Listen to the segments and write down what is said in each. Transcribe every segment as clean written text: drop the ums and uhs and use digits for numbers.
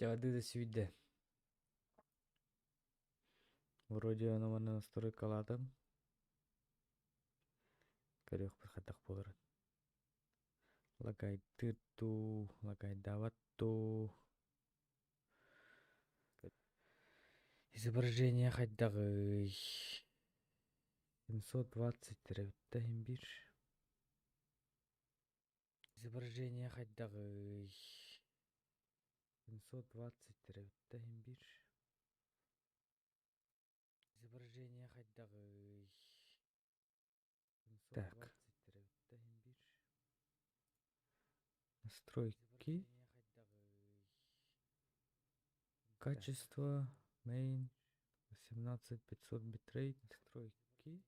Воды до свиде. Вроде оно настройка ладым. Көрөк бір қатақ болыр. Лагайтырту, лагайдаватту. Изображение хайдагы 720 терабитта бир. Изображение хайдагы 720 терабитта бир. Изображение хайдагы. Так. Настройки. Качество. Main. 18500 битрейт. Настройки.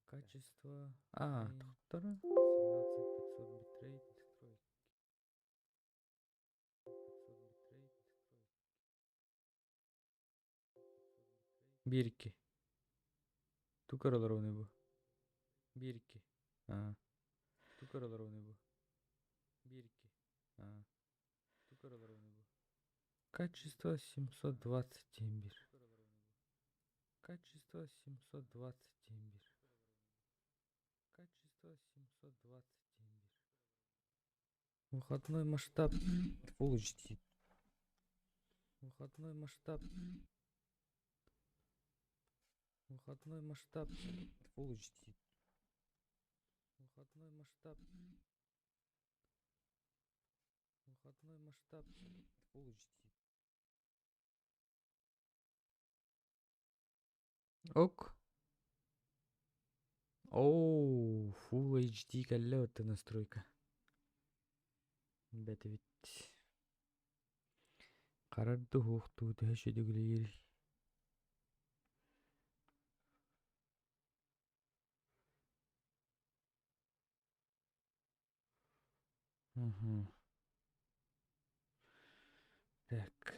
Качество. Туктары. 18500 битрейт. Настройки. Бирки. Тукаралар оны бу. Бирки. Тукаралар оны бу. Бирки. Тукаралар оны бу. Качество 720 бир. Качество 720 бир. Качество 720 бир. Выходной масштаб Full HD. Выходной масштаб. Выходной масштаб Full HD. Выходной масштаб. Выходной масштаб Full HD. Ок. Оу, Full HD кәлле өтті настройка. Бәті бит. Қарарды хоқты дәшеді гілер. Так.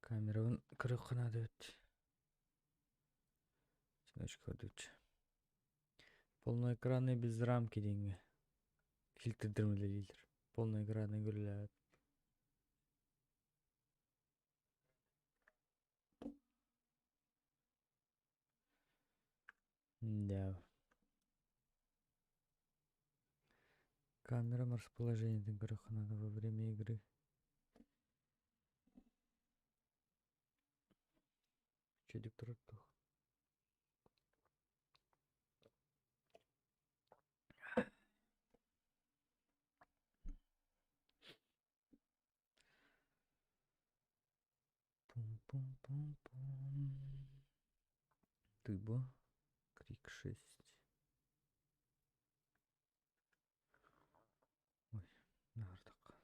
Камераның кырык қана дөт. Синочка дөт. Полноэкранный без рамки деньги. Фильтр дырмылы. Полноэкранный гүріләт. Да. Камера расположение надо во время игры. Че деп тұрады? Пум-пум-пум-пум. Дыба. Крик 6. Ой, нардық.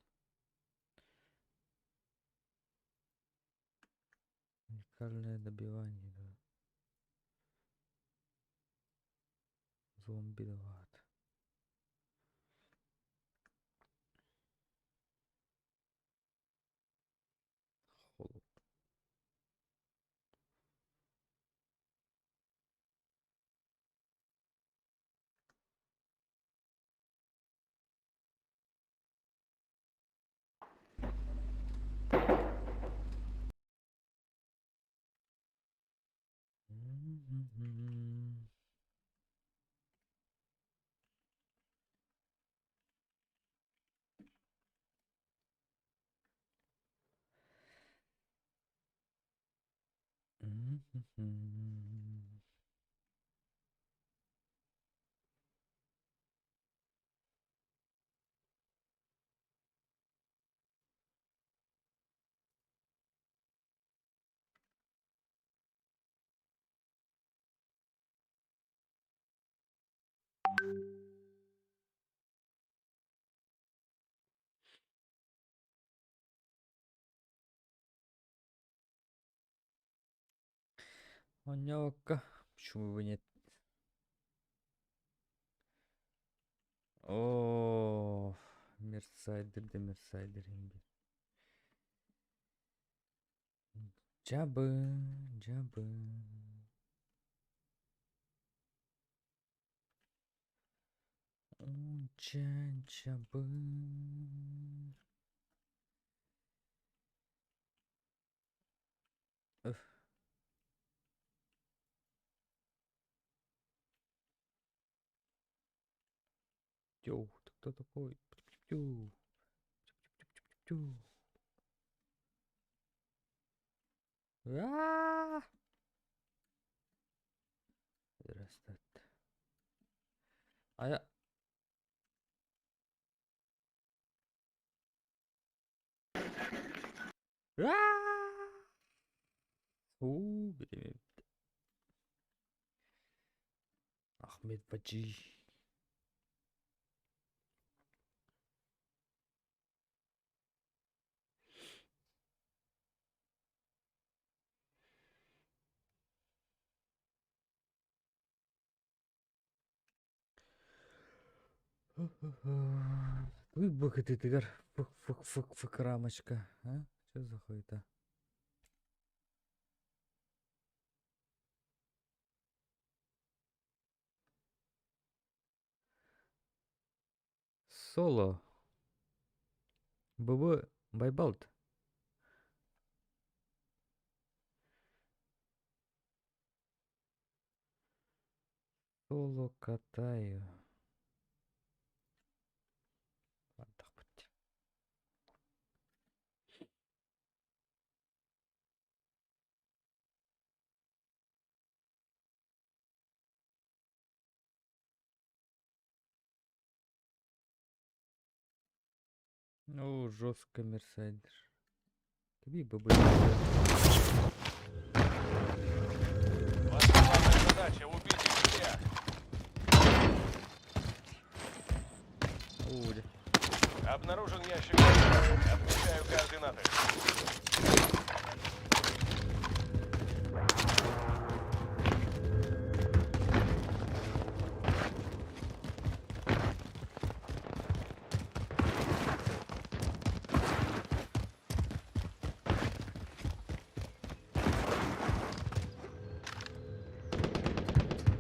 Уникальное добивание. Да. Зомби дават. Холод. Анёка. Почему бы нет? О, Мерсайдер, да Мерсайдер. Джабы, джабы. Джабы. Йоу, ты кто такой? Тю, тю. А! Здравствуйте. А я... Блин. Ахмед Баджи. Выбух ты тигр. Фук, рамочка. А? Что за хуета? Соло. ББ. Байбалт. Соло катаю. Ладно, хоть. Ну, жестко Мерсайдер. Тобі ББ. Ваша главная задача — убить их всех. Уля. Обнаружен ящик. Отмечаю координаты.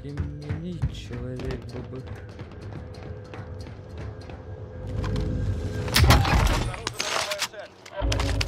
Именный человек ББ. Обнаружена новая цель. Новая цель.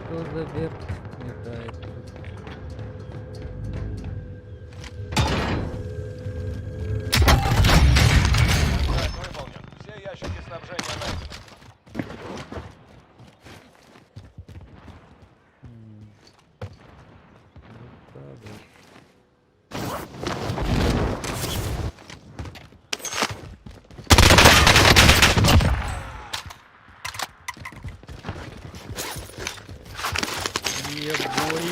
Что за верт летает тут? Контракт выполнен. Все ящики снабжения найдены. Вот так вот. Ебой.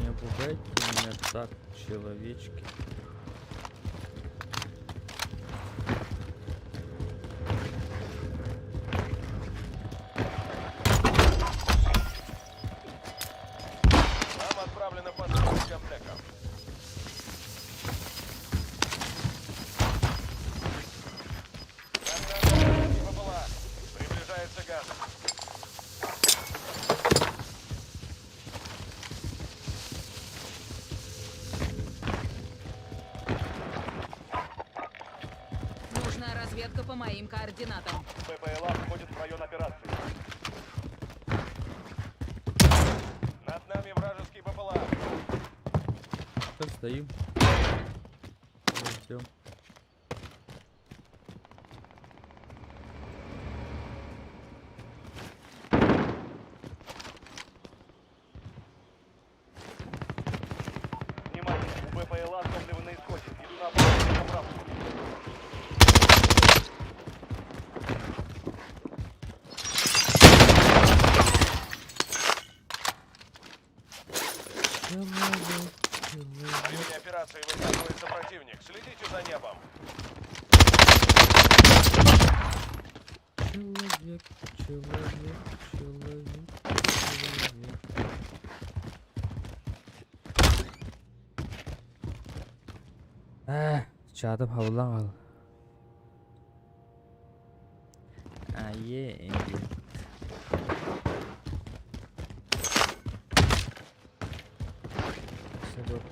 Не пугайте меня так, человечки. моим координатам. ППЛА входит в район операции. Над нами вражеский БПЛА. Сейчас стоим. Ждем. Внимание, у БПЛА топливо на исходе. Иду на поправку. В районе операции высаживается противник. Следите за небом. Человек, человек, человек, человек. Çağdım havlan al. Aye, indi.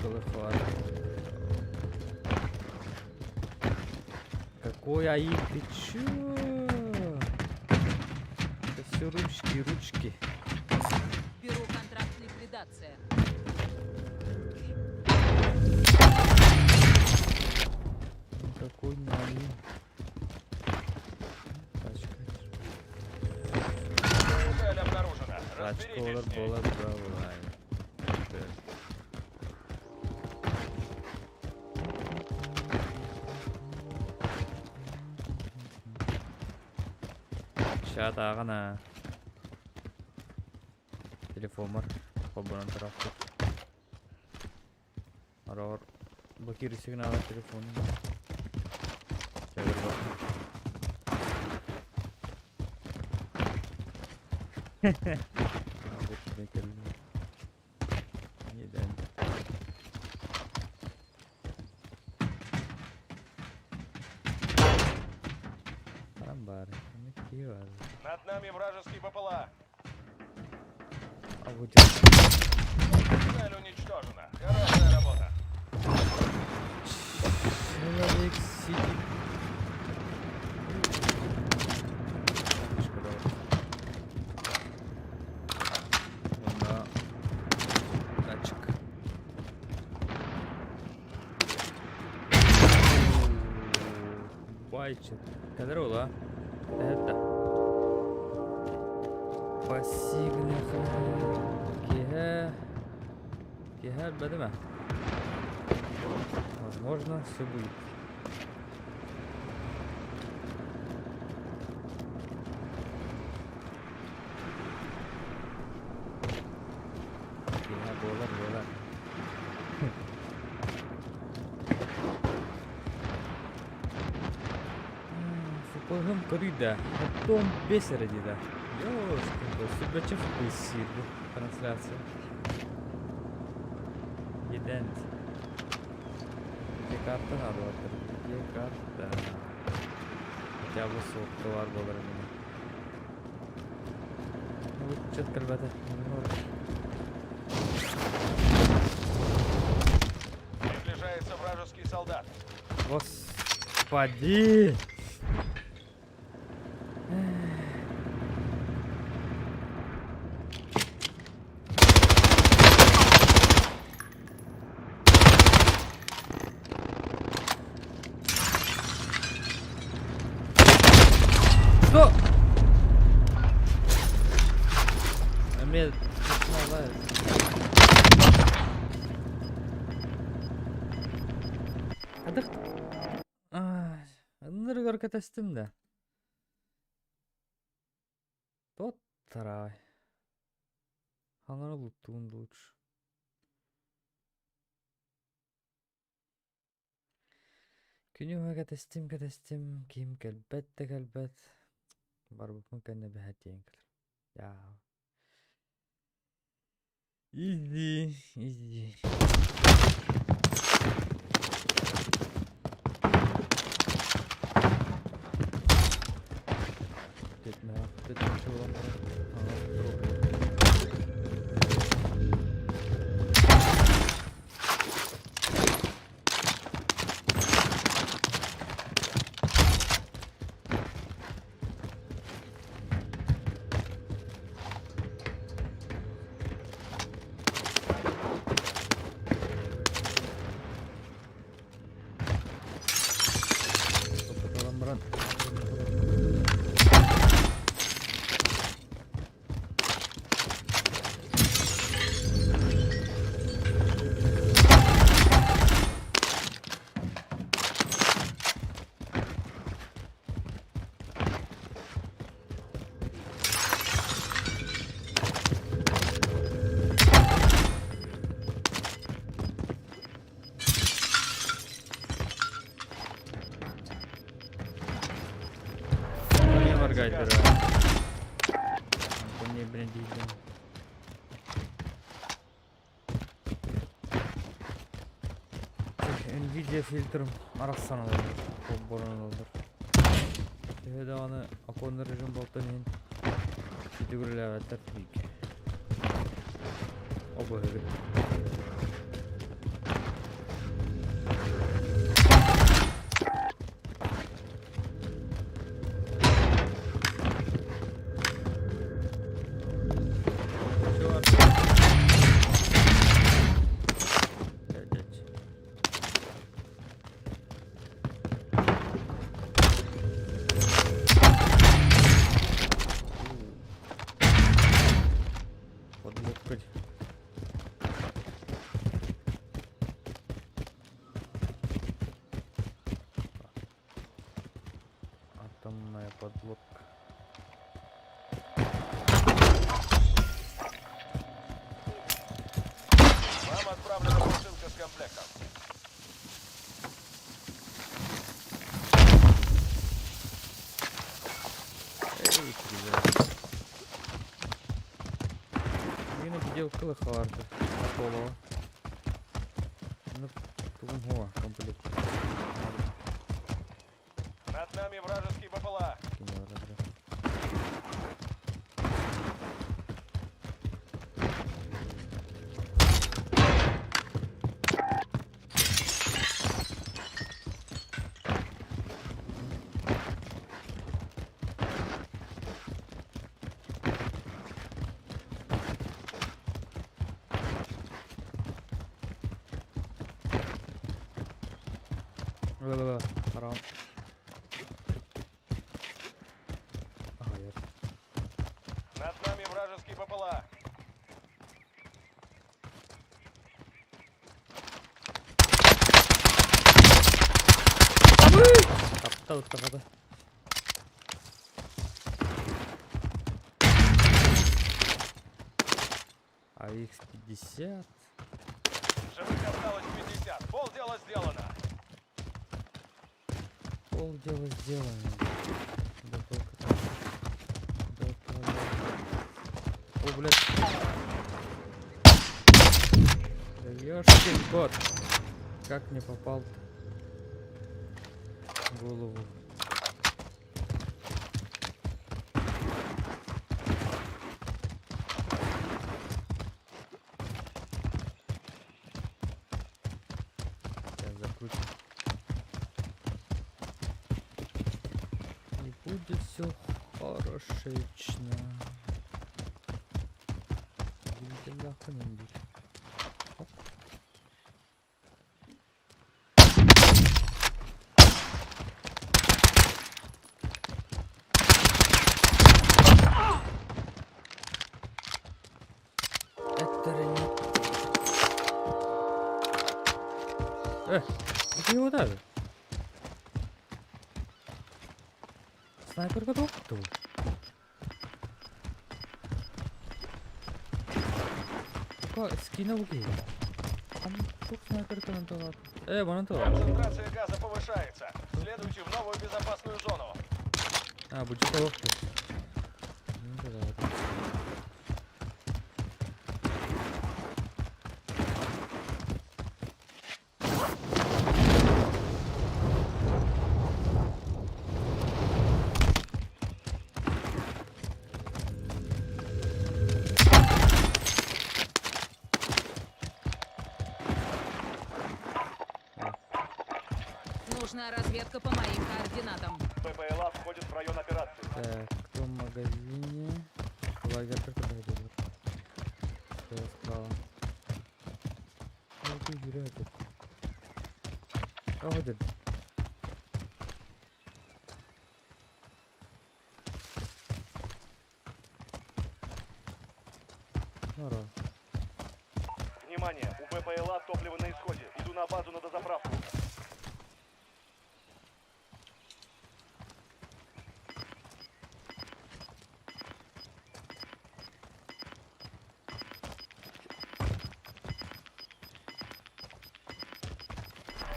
$2 хватит. Какой АИ, ты чё? Это все ручки, ручки. Беру контракт ликвидация. Какой не АИ. Тачка. Цель обнаружена. Тачка Разберитесь olur с ней. bolar bravo. Aynen. Evet. Aşağıda ağana. Telefon var. Babamın tarafta. Arar. Bakır ışıkını alır telefonu. Çevir bakın. Abi bekledim. Neden? Там бары. Какие бары? Над нами вражеский БПЛА. А вот Цель уничтожена. Хорошая работа. человек сидит. Onda açık. Vay çet. Kadar ola. Evet de. Пассивный Киха бедеме. Возможно, все будет. Киха болар. Футболым коррида. Потом бесередида. Ёшкин, sübbeçe futbol bu трансляция. Gident. Bir karttan alıyorlar. Bir kartta. Хотя бы соқты var болар менен. Вот четко ребята. Приближается вражеский солдат. Господи! Что? Мне Адық. Ныры көркетестім де. Тот тарай. Хаңаны луттуын лучше. Күнү кетестим, ким келбет те келбет. Бар бупун кенне бәһәт еңкелер. Я. Изи. Кетме гайдера. Это не брендидин. Nvidia фильтром арасан алады. Борон алдар. Tehde аны оконный режим болтанин. Китигүрләвә тәртибик. Оба хәгет. Подлокоть. Атомная подлодка. Вам отправлена посылка с комплектом. Эй, привет. Yine gidiyor kılık vardı. Polo. Ну, тугого комплект. Над нами вражеский БПЛА. Кино разряд. Ла-ла-ла, харам. Ага, я. Над нами вражеский БПЛА. Таптал кafada. АХ-50. Живых осталось 50. Полдела сделано. Полдела сделано. Да только так. Да только... О, блядь. Да ёшкин кот. Как не попал в голову. Сейчас закрутим. И будет все хорошечно. Видите, нахуй. Оп. Это его даже. Снайпер готов? Скинул гей. Там тут снайпер комментовал. Монотор. Концентрация газа повышается. Следуйте в новую безопасную зону. А, будет ловко. Ну да, да. Нужна разведка по моим координатам. БПЛА входит в район операции. Так, кто в магазине? Лагерь только пойдет. Что я справа? Ну ты жрёт. Ходит. Здорово. Внимание, у БПЛА топливо на исходе. Иду на базу на дозаправку.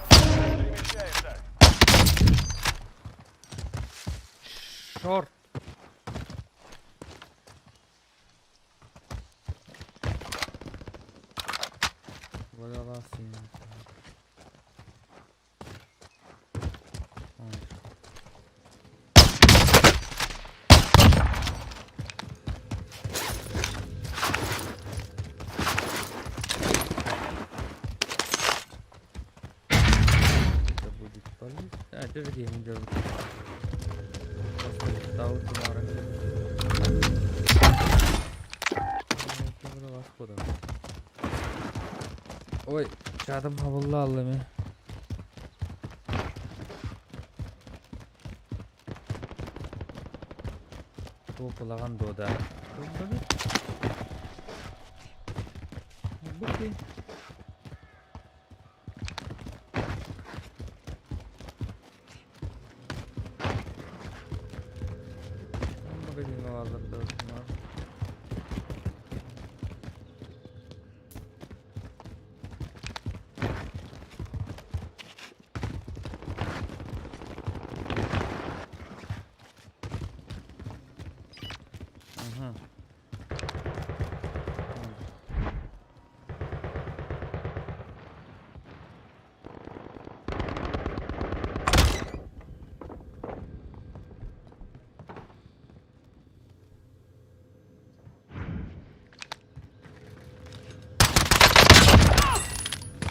Перемещается. Шорт. Arabayı alasın ya. Hayır. Это будет полить. А, это же game делать. Стал тумаром. Это было восходом. Ой, чадым хавалла аллами. Топлаган дода. Букли. Магазин аларда бар. Ага.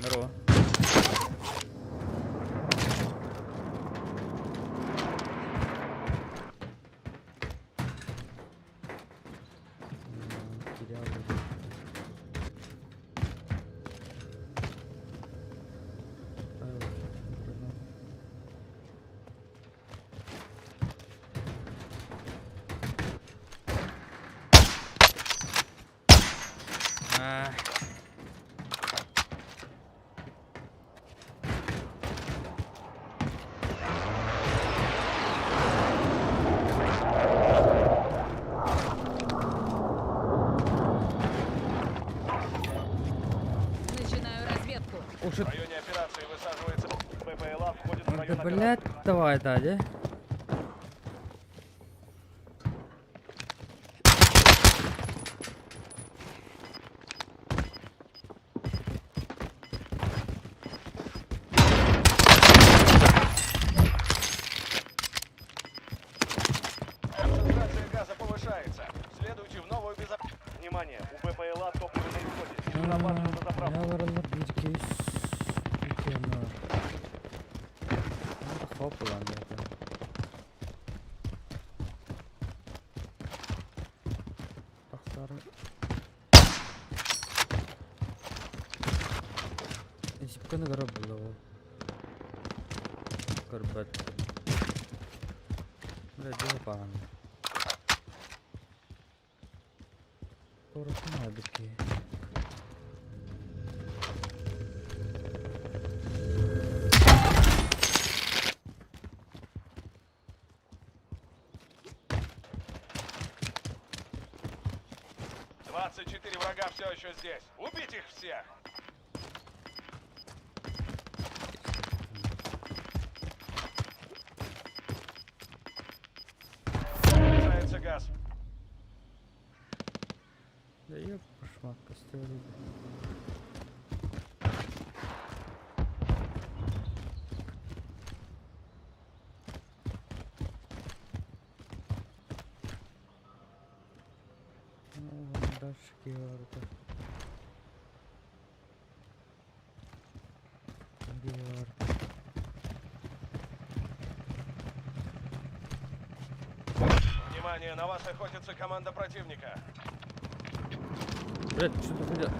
Здорово. Терял уже. А. Начинаю разведку. Уж В районе операции высаживается БПЛА, входит в да, район блядь, давай, Тадя. Концентрация газа повышается. Следуйте в новую безопасность. Внимание, у БПЛА топливо на исходе. Нужна базу на заправку. Yavrular bir kez mükemmel. Hop ulan zaten. Baksarım. Ишипканы қарап болды ғой. Көрбәт. Бәді баған. Торысын әбірке. «24 врага все еще здесь. Убить их всех!» Снижается газ. Да ёп, шматка стоит. Ну, бандажки vardı. Biri vardı. Внимание, на вас охотится команда противника. Блядь, что ты хотел?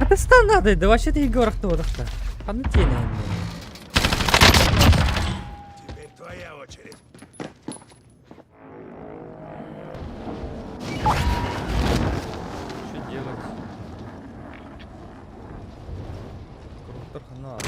Атыстан надо, да вообще ты Егор кто так-то? Панатина. Теперь твоя очередь. Что делать? Круто, хана.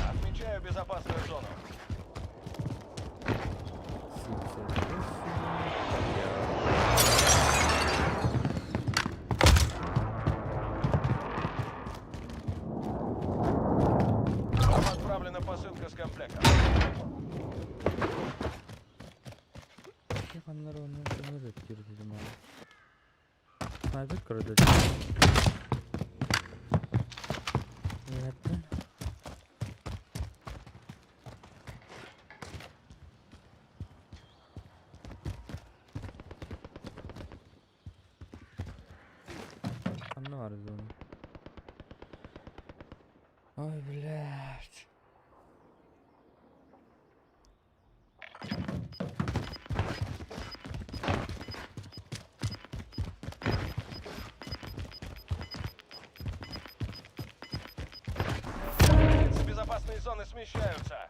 Отмечаю безопасную зону. 78. Вам отправлена посылка с комплектом. Yapanlar onları girdi ama. Sniper kırdı. Ne yaptın? Ne var onun? Ой, блядь. Границы безопасной зоны смещаются.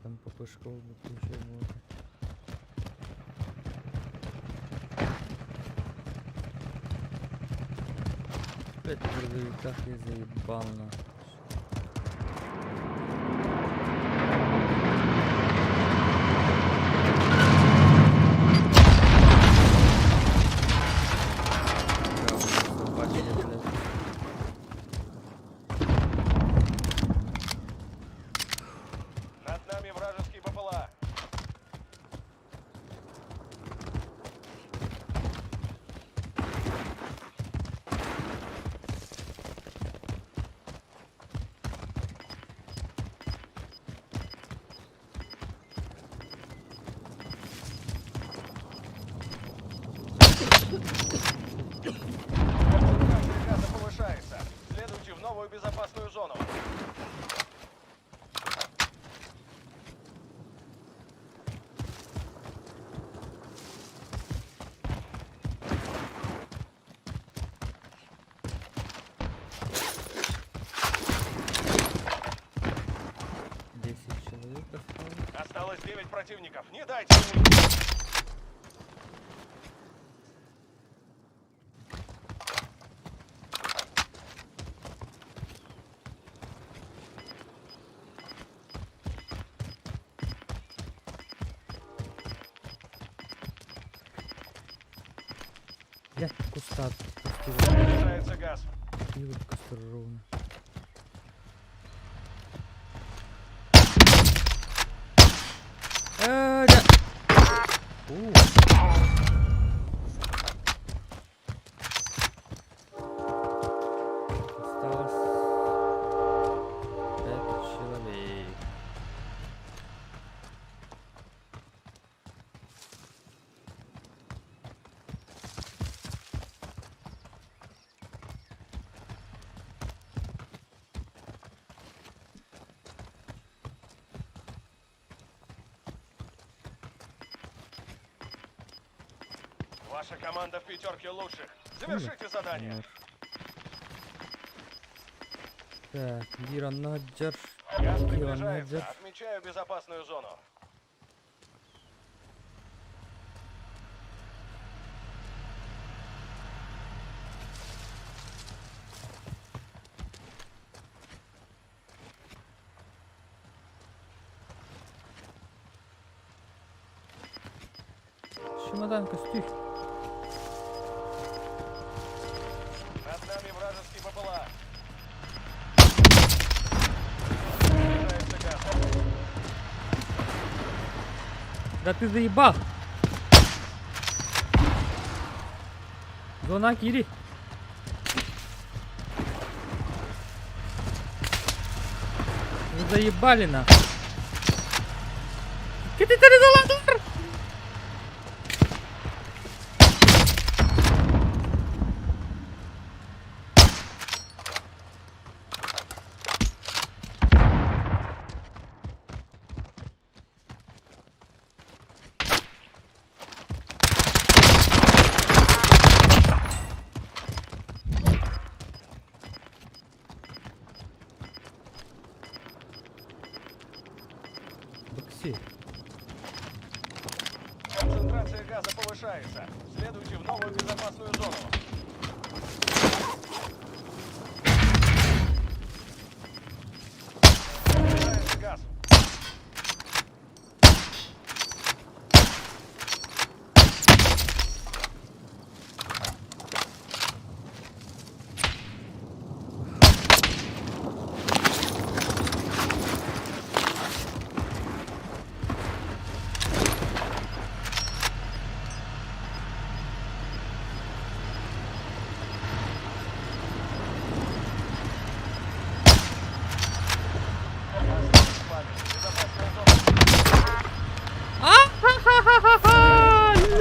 Там попышка еще будет. Опять в грузовиках я заебал на. Над нами вражеские БПЛА. Бригада повышается. Следуйте в новую безопасную зону. Человек осталось. Осталось 9 противников. Не дайте ему. Я куста пустил. Приближается газ. И вот костер ровно. Да. Осталось 5 человек. Ваша команда в пятерке лучших. Завершите задание. Так, Гираннаджер. Газ приближается. Отмечаю безопасную зону. Чемодан костюх. Над нами вражеский БПЛА. Да ты заебал! Зона Кири. Вы заебали нахуй. Kita cari dolar. Бокси. Концентрация газа повышается. Следуйте в новую безопасную зону. Набирается газ. Безопасная зона.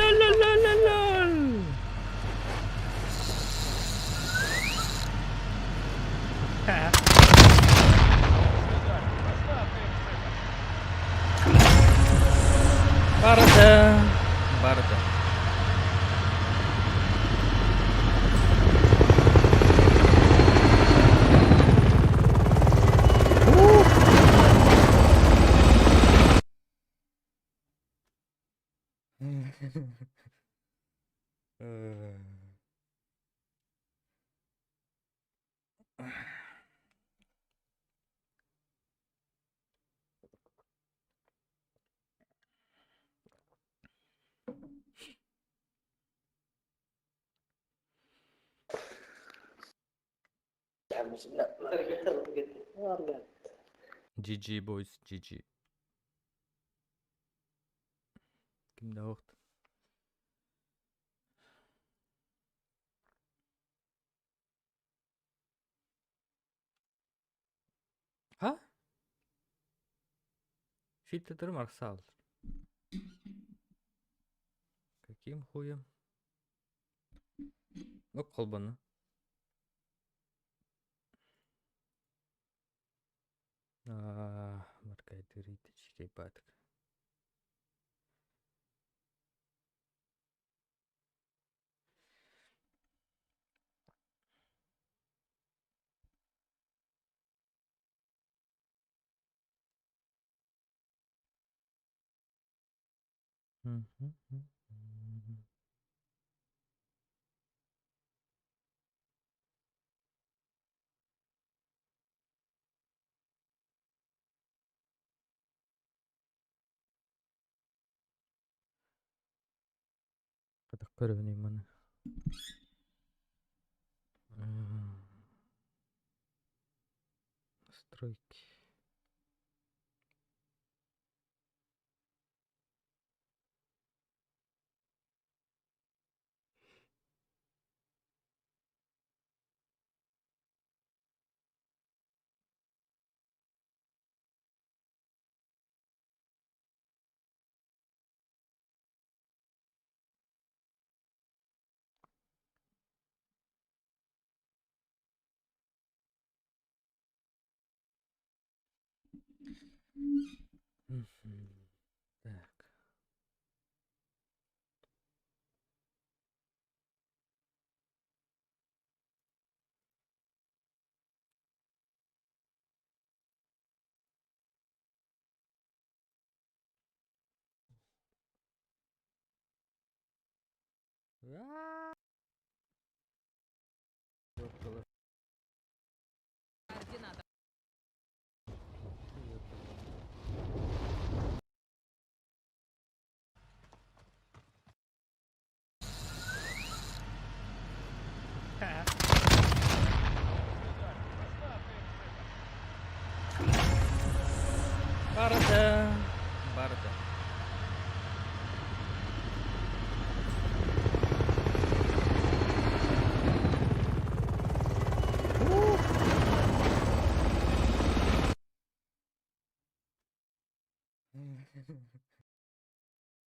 Лолололололол. Барда. Барда. GG boys, GG. Kimde yoktu? Ha? Фильтр Марсал. Каким хуем? Ну, колбаны. Маркайдыриточки, батка. Подокоренный маны. Настройки. Так. Координатам. Барда. Барда.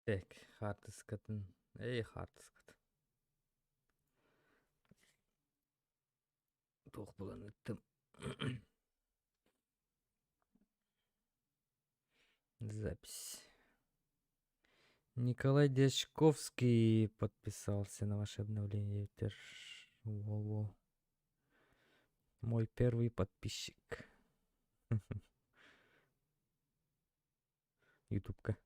Так, хартыскатын. Эй, хартыскат. Тоқ болан өттім. Запись. Николай Дячковский подписался на ваше обновление. Во-во. Мой первый подписчик. Ютубка.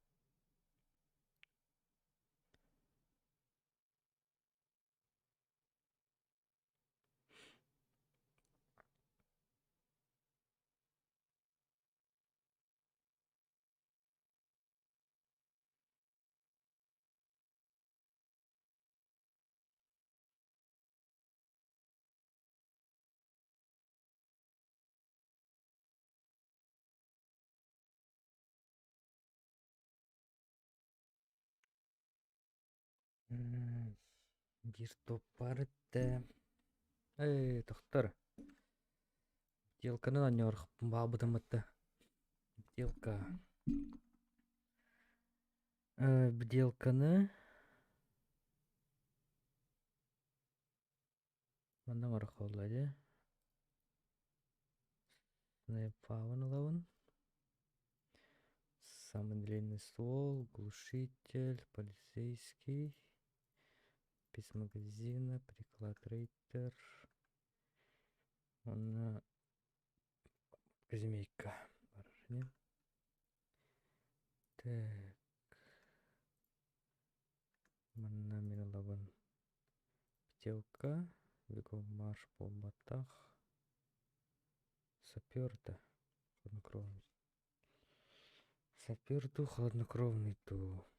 Бир топ бар да. Эй, тоқтар. Бутылканы не орқыппын бабыдым өтті. Бутылка. Бутылканы мындан орқы олайды. Снайпавын алауын. Самый длинный ствол, глушитель, полицейский. Без магазина, приклад рейтер. Она змейка. Так. Мына миналабын. Петелка. Бегом марш по батах. Саперта. Хладнокровный. Саперту хладнокровный ту.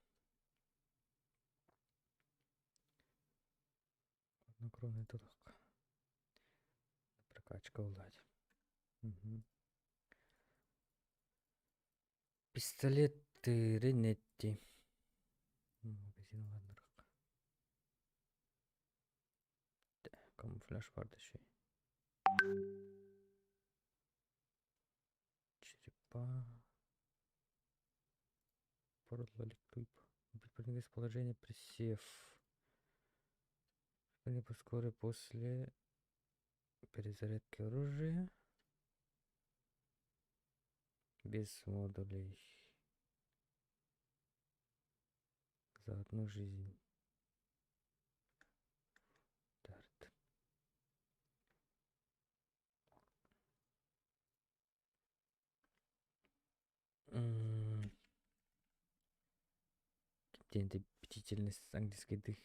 Хладнокровный ту. Прокачка уладь. Угу. Пистолеты Ренетти. Магазин ладно. Камуфляж var da şey. Черепа. Портлалик туйп. Предположение расположение присев. Скоро после перезарядки оружия. Без модулей. За одну жизнь. Старт. Где-то бдительность английской дых.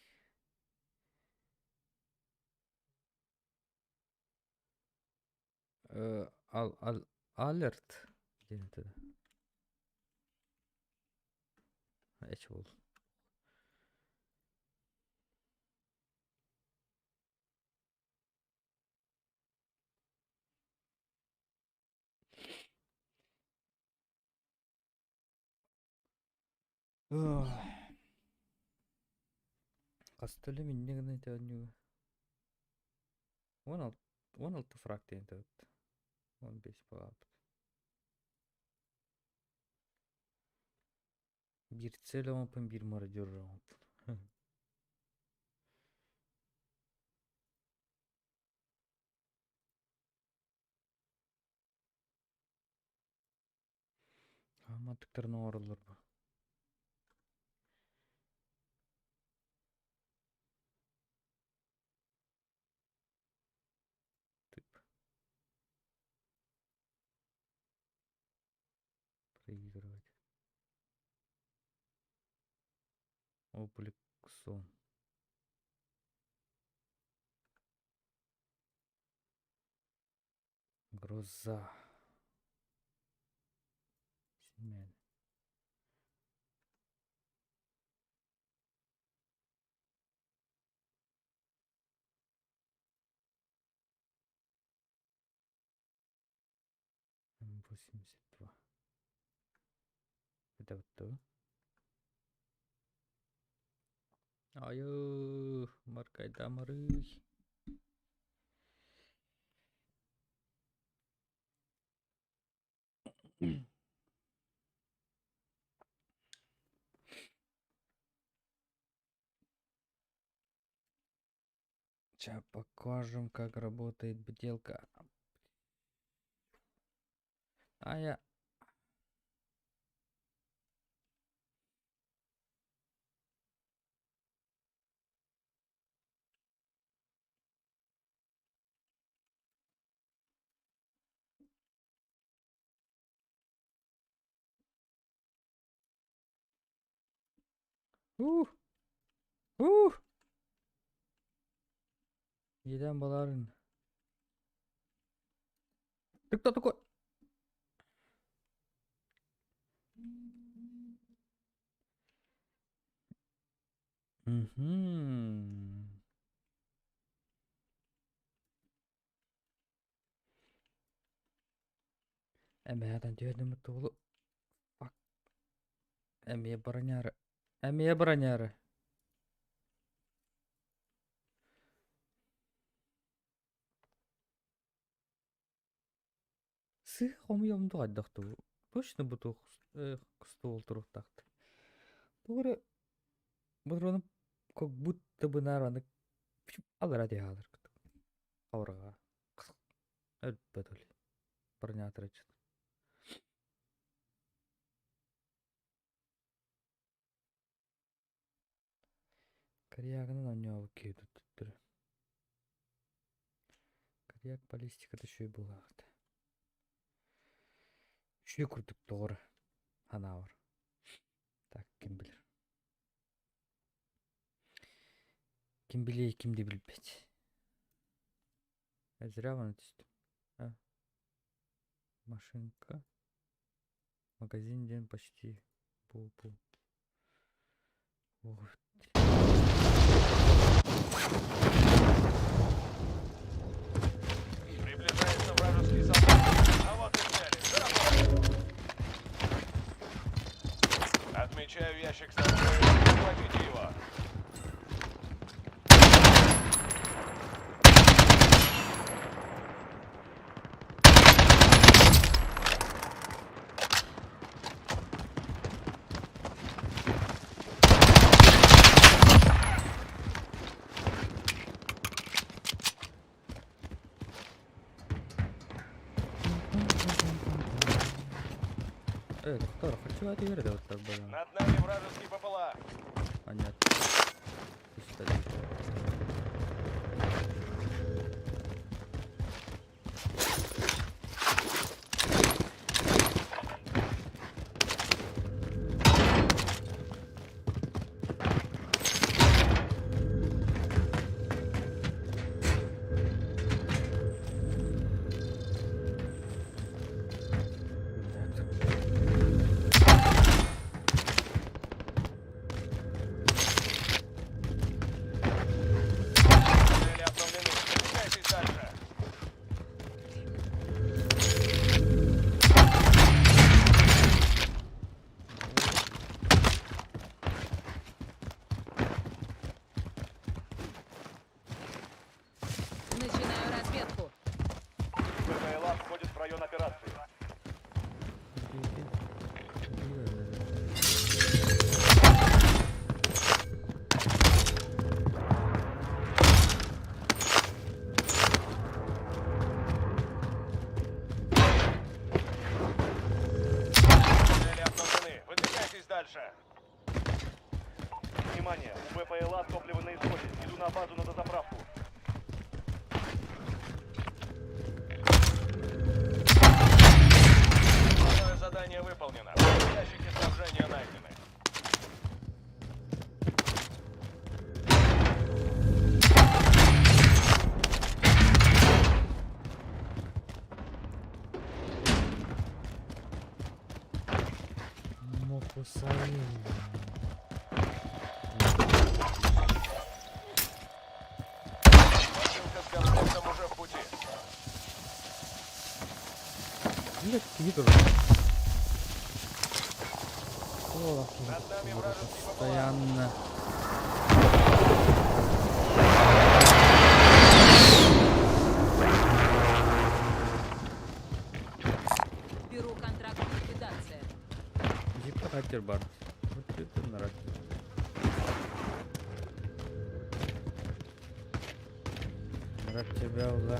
Алерт. Где это? Эчвол. Кастелі мен не гана айта өнеге. 16 фраг деген тәуіпті. 15 бағапты. Bir цель амапын, bir мародер амапын. Аматтықтарына оралар ба. Проигрывать. Облик сон. Гроза. Семян. М82. Это вот то. Айо, маркай дамары. Сейчас покажем, как работает бутылка. А я... Ух! Ух! Едем баларын. Ты кто такой? Мгм. Эмеядан дүйөдүмү туулу. Фак. Эмие бараняры. Эмие бараняры. Сых омуйомду айдактуу. Точно буту стол туруктакты. Тугры бутуруну как будто бы нараны алыр адыялыр. Авырга. Әлбәт өл. Баранятыр эчет. Кореягынын оньообу күйдү туттуру. Кореяк баллистикада шүй булагыт. Шүй курдук тоғыры. Ана бар. Так, ким билер. Ким билей, кимди билбейт. Зря ваны түстүм. А. Машинка. Магазинден почти бул. Ох. Приближается вражеский солдат. А вот и цели. За работу. Отмечаю ящик с тобой. Захватите его. Кто? Хочу отверить вот так было. Над нами вражеский БПЛА. Понятно. Пистолет. Цели обновлены. Двигайтесь дальше. Начинаю разведку. БПЛА входит в район операции. Цели обновлены. Выдвигайтесь дальше. Внимание! У БПЛА топливо на исходе. Иду на базу на дозаправку. Основное задание выполнено. Ящики снабжения найдены. Мокусари. Посылка с комплектом уже в пути. Нет, Витер. Над нами вражеский БПЛА. Постоянно. Беру контракт ликвидация. Зипа хатер бар. Вот это нравится. тебя уже.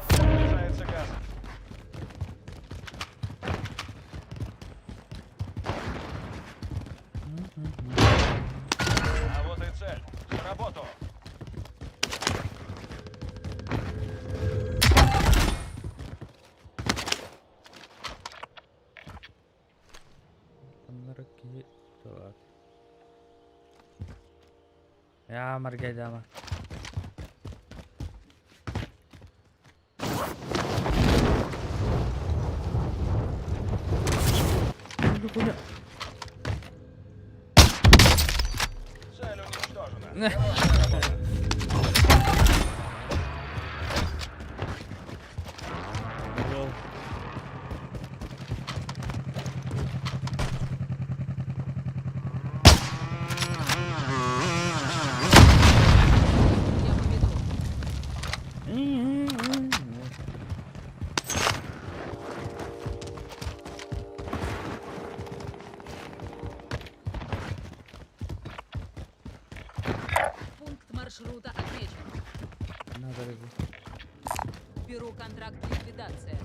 Приближается газ. А вот и цель. За работу. На руки. Так. Я Маргайдама. Цель уничтожена. Хорошая работа. Я поведу. Пункт маршрута отмечен. Надо ли? Беру контракт ликвидация.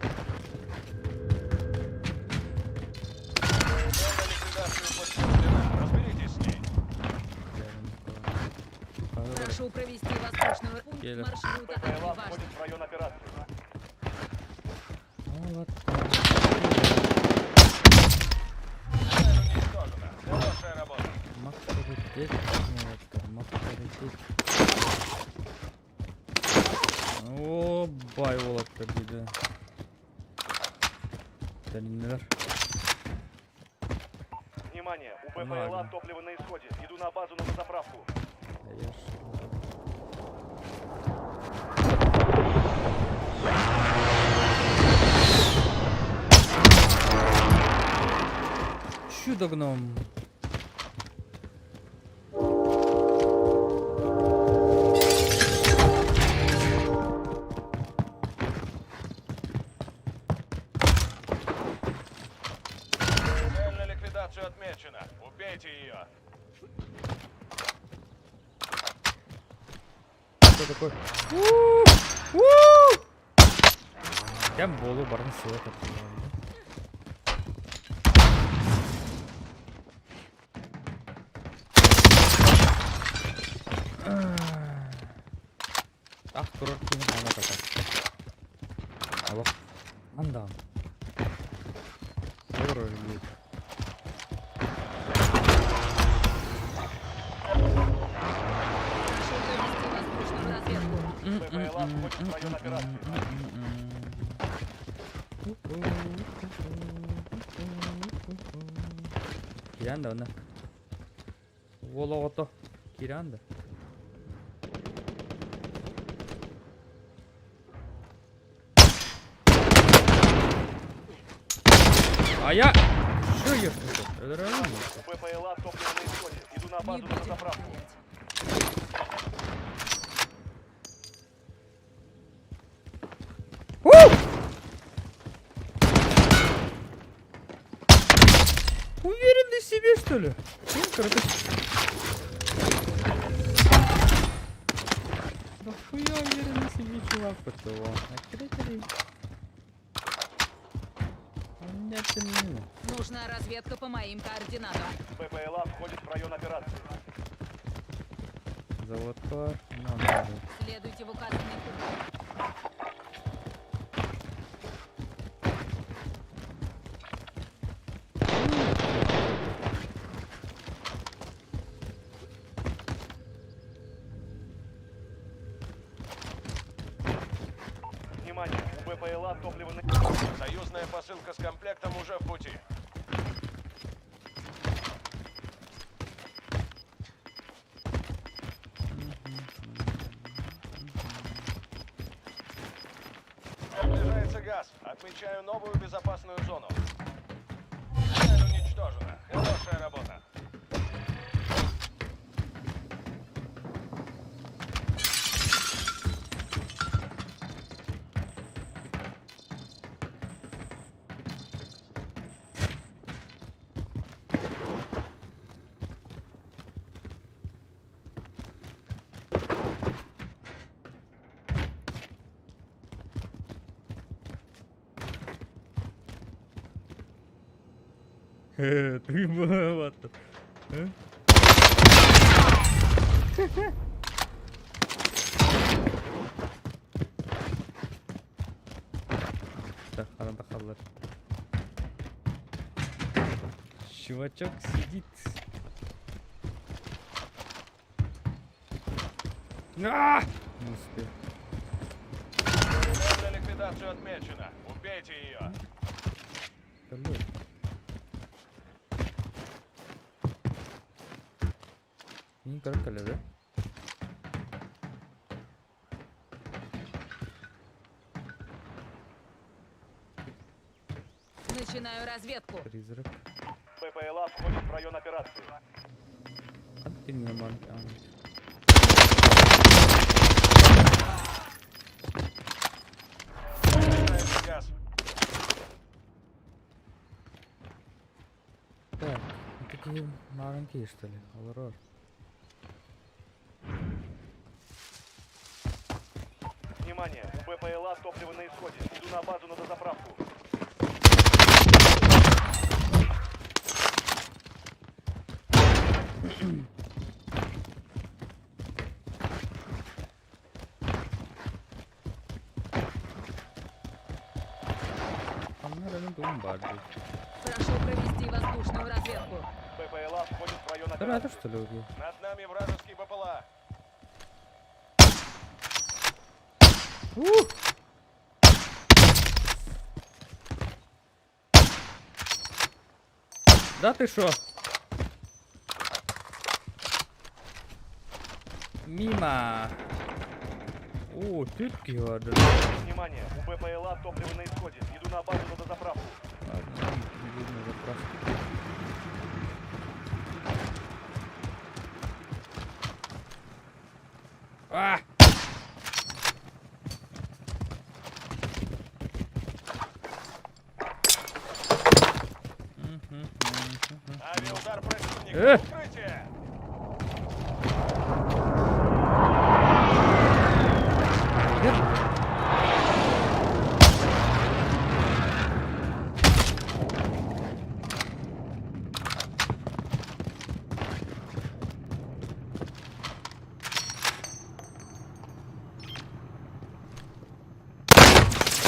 Цель на ликвидацию подтверждена. Разберитесь с ней. Прошу провести воздушного пункт Еле. маршрута БПЛА отмечен. входит в район операции. Цель уничтожена. Хорошая работа. О, бай олатты биде. Дәлиннеләр. Внимание, у Ладно. БПЛА топливо на исходе. Иду на базу на заправку. Чудо гном. Цель на ликвидацию отмечена. Убейте ее. Что такое? Кем болу барын сыйлап атқан. Ах, курорт кені ана тата. Алло. Андам. Добро людей. Прошу провести воздушную разведку. БПЛА входит в район операции. Kiranda ona. Волото. Kiranda. А я... Что я слышал? Это реально? У БПЛА топливо на исходе. Иду на Не базу на будем заправку. стрелять. Уверенный в себе, что ли? Да хуя уверенный в себе чувак потом. Нет, не. Нужна разведка по моим координатам. БПЛА входит в район операции. Заводка. Надо. Следуйте в указанный пункт. Внимание, у БПЛА топливо на... Союзная посылка с комплектом уже в пути. Приближается газ. Отмечаю новую безопасную зону. Цель уничтожена. Хорошая работа. Ты маловато. Так, надо халат. Чувачок сидит. А! Не успел. Для ликвидацию отмечено. Убейте ее. Салют. Не каркали, да? Начинаю разведку. Призрак. БПЛА входит в район операции. А ты нормально. Начинается газ. Так, ну такие маленькие что ли? Алло. Внимание, у БПЛА топливо на исходе. Иду на базу на дозаправку. Там наверное бомбарды. Прошу провести воздушную разведку. БПЛА входит в район Да это операции. что ли убил? Над нами вражеский БПЛА. Да ты шо? Мимо. О, тютки ладно. Внимание, у БПЛА топливо на исходе. Иду на базу на дозаправку. Ладно, не видно заправки. А! Авиаудар противника. Э! Укрытие!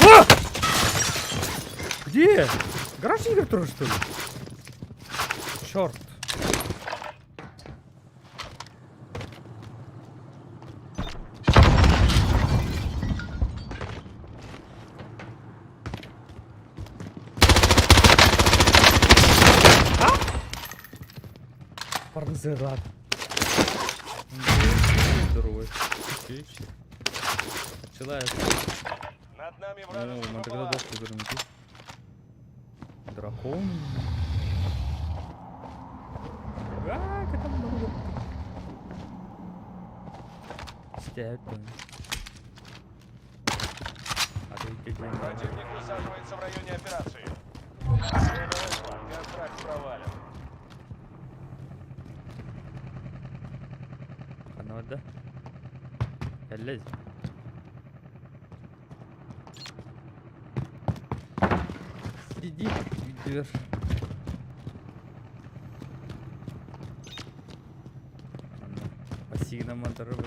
А! Где? Гараж игр тоже что ли? Черт. Парнзерат. Здоровый. Человек. Над нами О, вражеский мы тогда БПЛА. дохли вернути. Дракон. А, как там много. Степень. А ты где? Противник высаживается в районе операции. Контракт провален. Канада. Лезь. Сиди, видишь. Пассивно моторовый.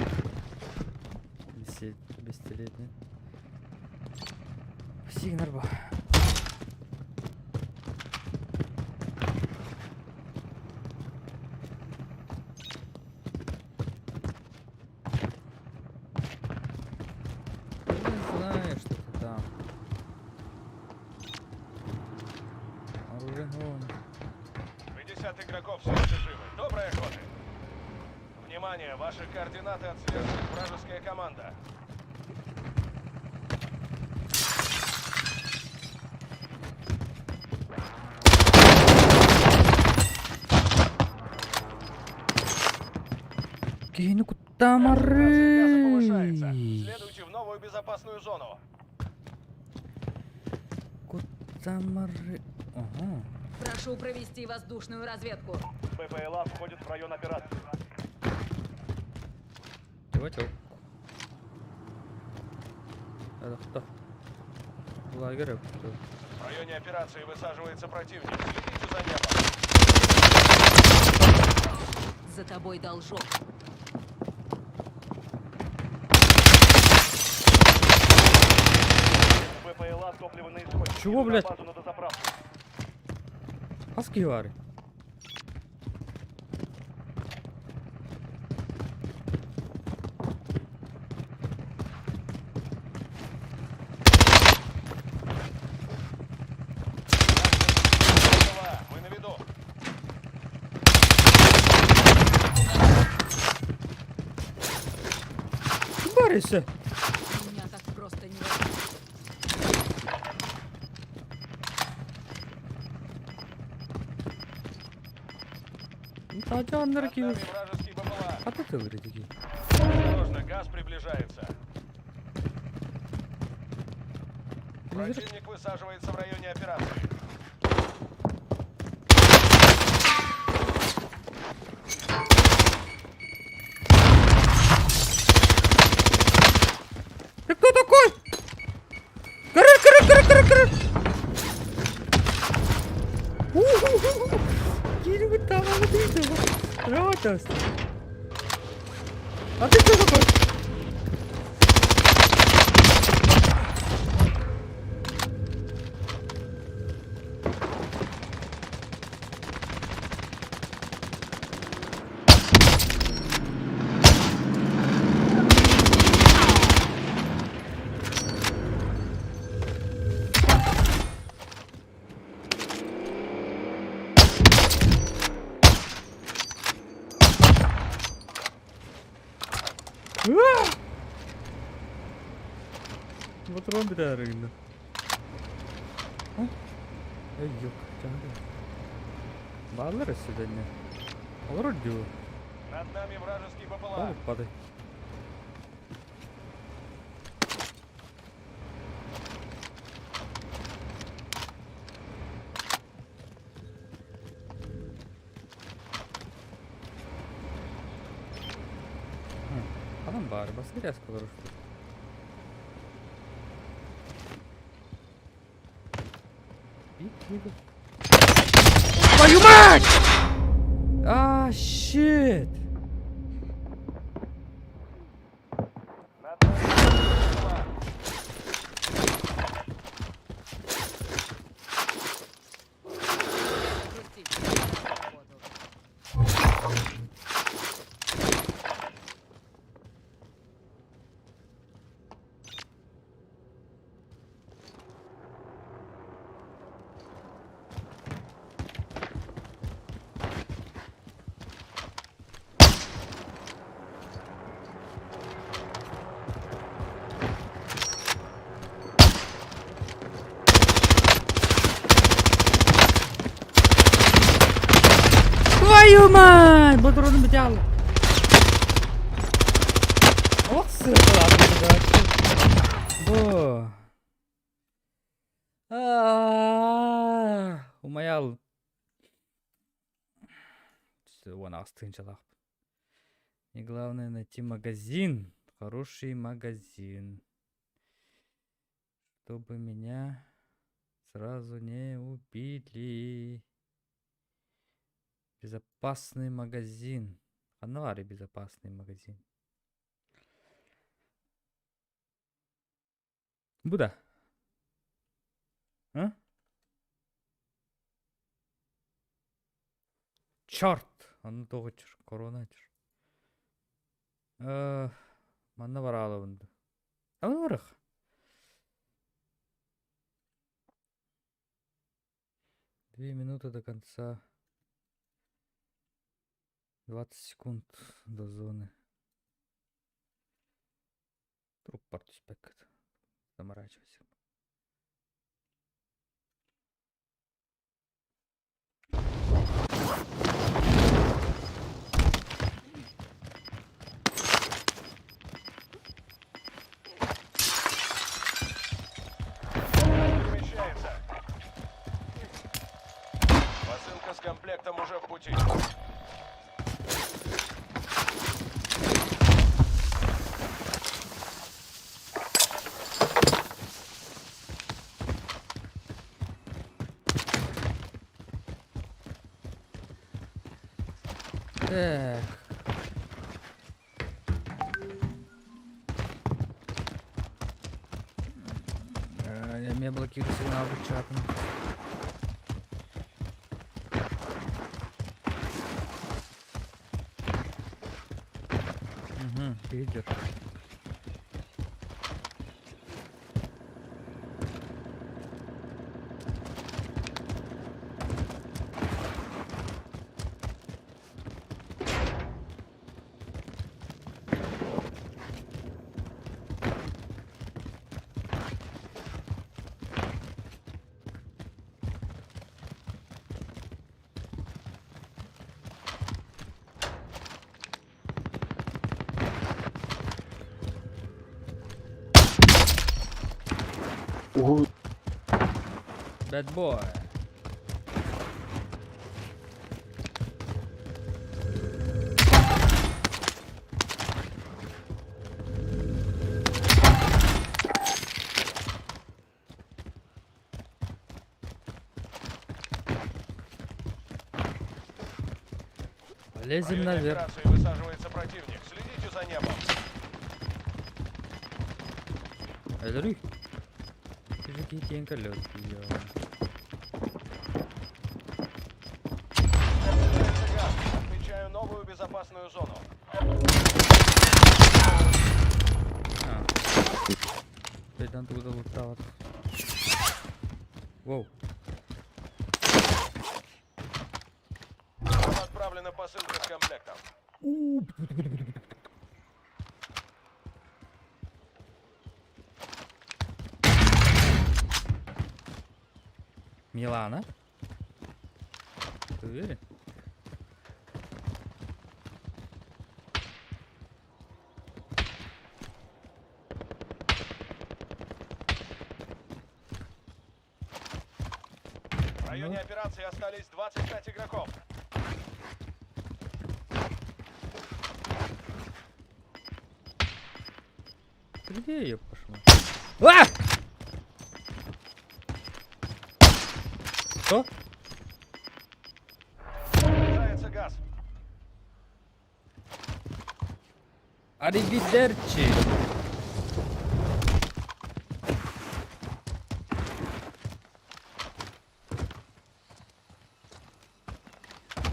Висеть бесстилетний. Сигнарба. Не знаю, что ты там. Оружие вон. 50 игроков все еще живы. Доброй охоты. Внимание, ваши координаты отслеживает вражеская команда. Кину куда Концентрация газа мары? повышается. Следуйте в новую безопасную зону. Куда мары? Ага. Прошу провести воздушную разведку. БПЛА входит в район операции. Чувачок. Это кто? Лагерь кто? В районе операции высаживается противник. Следите за небом. За тобой должок. БПЛА, топливо на исходе. Чего, Иду на блядь? базу на дозаправку. Аски var. БПЛА, мы на виду. Борися. Меня так просто не возьмут. Та canları Над gibi. нами вражеский БПЛА. А тут öyle такие. Осторожно, газ приближается. Противник высаживается в районе операции. Ты кто такой? Кыры. Гири там видел. Ротост. А ты кто такой? Patron bir daha arayın. Ha? Yok, canım. Bağlarız сюда не. Olur diyor. Над нами вражеский БПЛА. Tamam, падай. Adam bari basın biraz kalır uçtu. Твою мать! А, щит! Над нами БПЛА. Грусти. Работал. Твою мать! Патроны металл! Ох, Бо. Умаял. Вон астынчалах. И главное найти магазин. Хороший магазин. Чтобы меня сразу не убили. Безопасный магазин. Анвари безопасный магазин. Буда. А? Черт! Аны тогочур. Короначур. Манна баралы бунду. Аны барах. Две минуты до конца. 20 секунд до зоны. Труп партиспект. Заморачивайся. Перемещается. Посылка с комплектом уже в пути. aldık çarpını. Villager. Ого, Bad boy. В Лезем районе наверх. операции высаживается противник. Следите за небом. Öldürük. Çocuk iyi diyen kalıyor ya. Приближается газ. Отмечаю новую безопасную зону. Ha. Beden tuğda loot'ta. Wow. Вам отправлена посылка с комплектом. Милана? Ты уверен? В районе операции остались 25 игроков. Ты где ее пошла? А! Что? Приближается газ. Аривидерчи.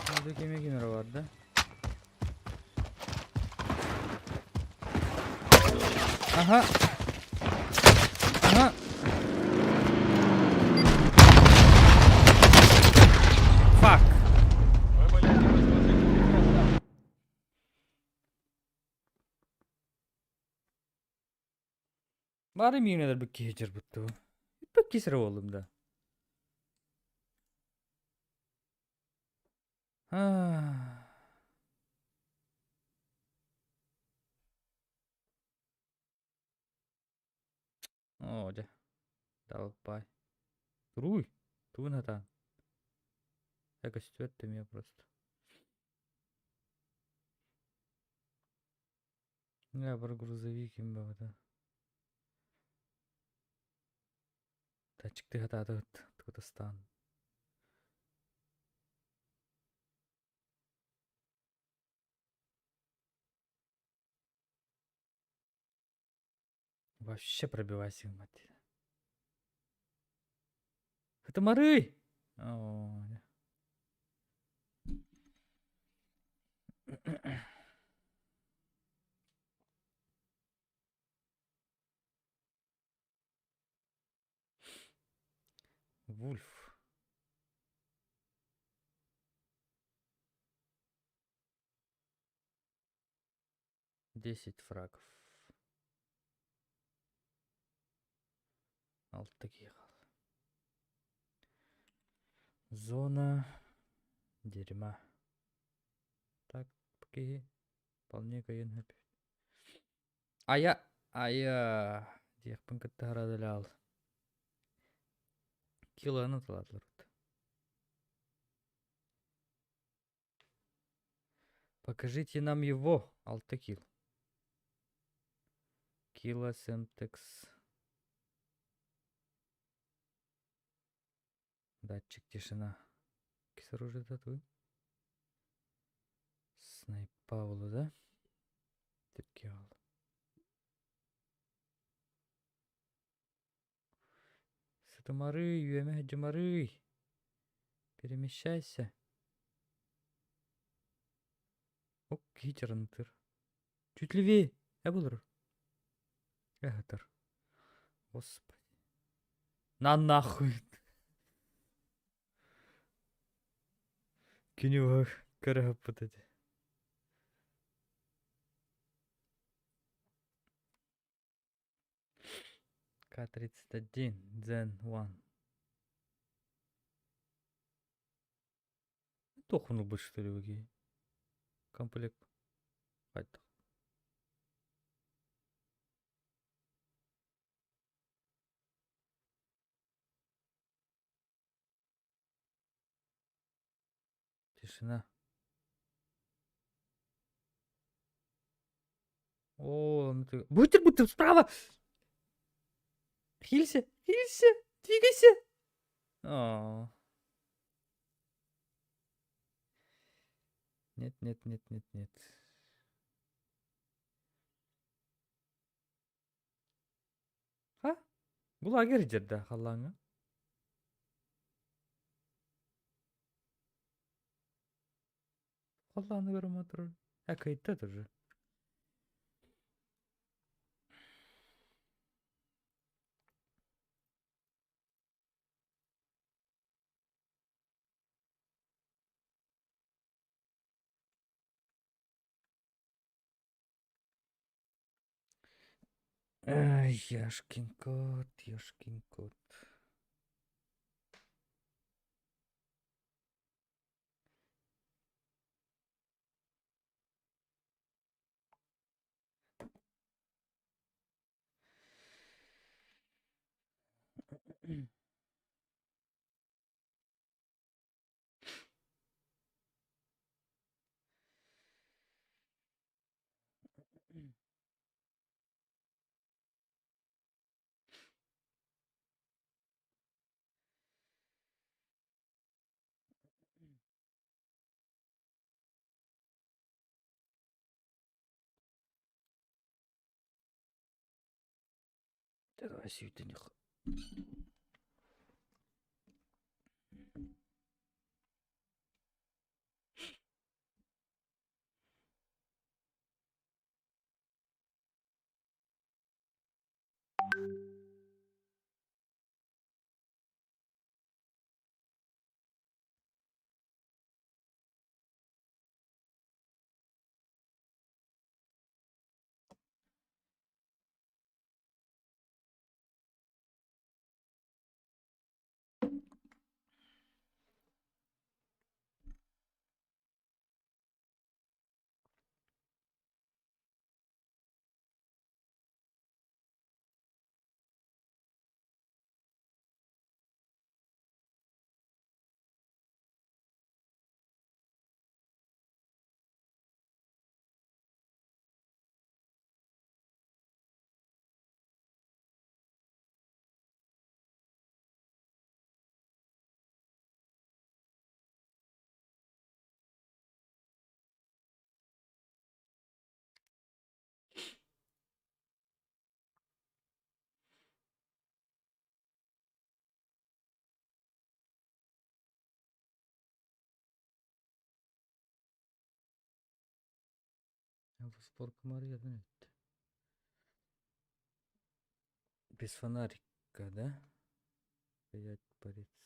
Burada gemi vardı. Aha. Aha. Fuck. Вы были одним из последних игроков. Bari mi yine de bir geçir bu. Bir kesir oğlum da. Ah. Оля. Давай. Руй. Туната. Якось ты меня просто. Я про грузовик имба да. Та çıktı hata da Türkistan. Вообще пробивайся в мать. Это Мары! О, Вульф. Десять фрагов. Алтыгихал. Зона дерьма. Так, окей. Вполне кайын хэппи. Ая. Дияқпын кітті харадылы ал. Килоны тыладылыр. Покажите нам его, Алтыкил. Кило Сентекс. Датчик тишина. Кис оружие татуй. Снайпаулу, да? Тепки ал. Тумары, юэме джумары. Перемещайся. Ок, хитернтыр. Чуть левее. Эбулр. Эхтер. Господи. На нахуй. Кинювах. Карапатать. К-31. Дзен 1. Тохнул бы, что ли, окей. Комплект. Хватит. Тишина. О, ну ты... Бутерброд, ты справа! Хилься, хилься, двигайся! О. Нет, нет, нет, нет, нет. Ha? Bu lager жерде халлаңы. Халланы көрөм отур. Кайытта тоже. Ай, яшкин кот, яшкин кот. Давай сюда. Спор комары, без фонарика, да? Стоять, париться.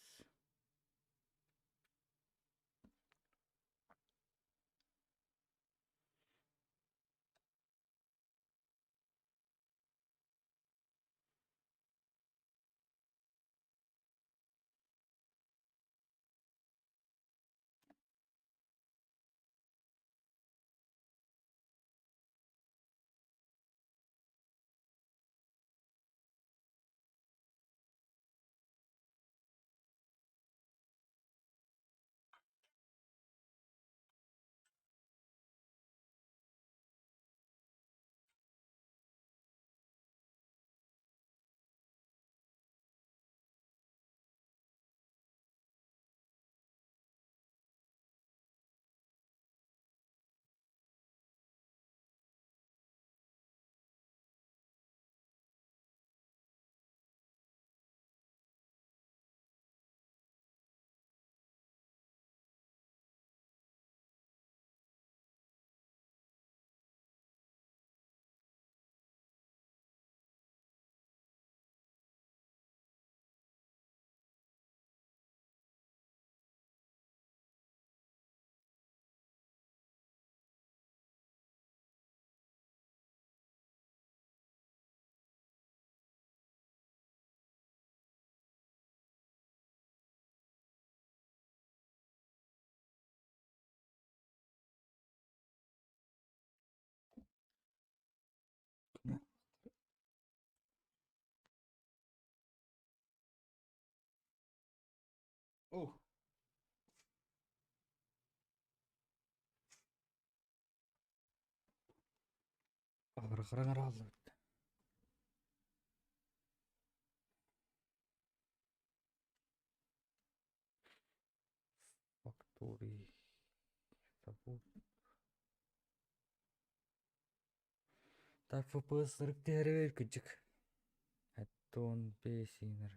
Разлут. Фактурий. Забув. Так, FPS 40 гривень, кочек. Тон песенер.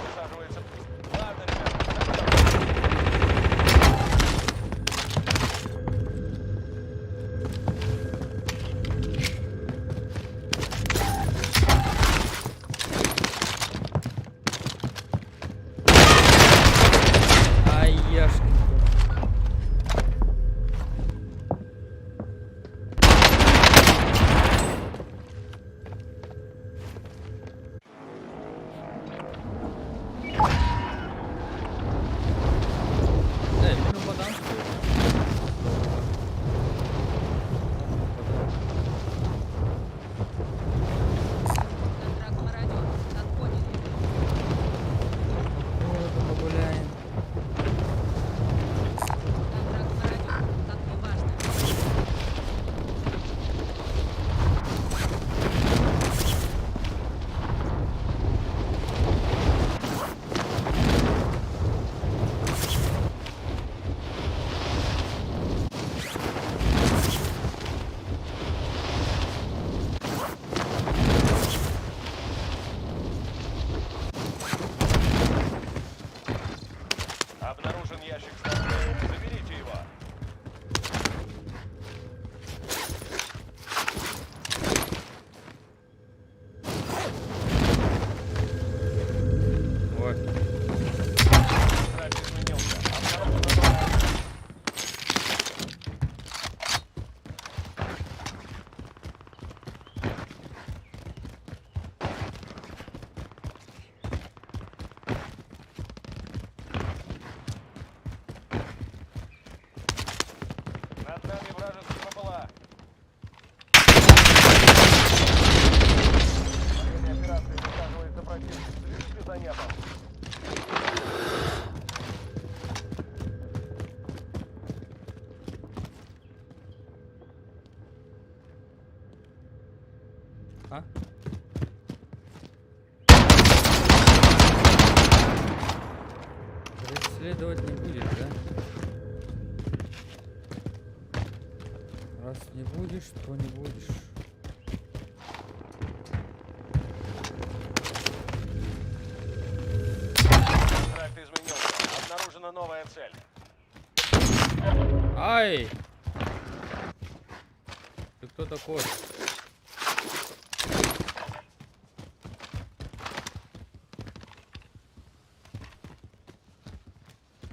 Высаживается. Ладно, ребята. Ай, яшкинку. Він у Баданську. Контракт мародер. Как поняли. Городу погуляем. Контракт мародер. Как неважно. Обнаружен ящик с оружием. Заберите его. Вот. Трап изменился. Обнаружена новая цель. Над нами вражеские БПЛА. Во время операции высаживается противник. Следите за небом. А? Преследовать не будешь, да? Раз не будешь, то не будешь. Тракт изменился. Обнаружена новая цель. Ай! Ты кто такой?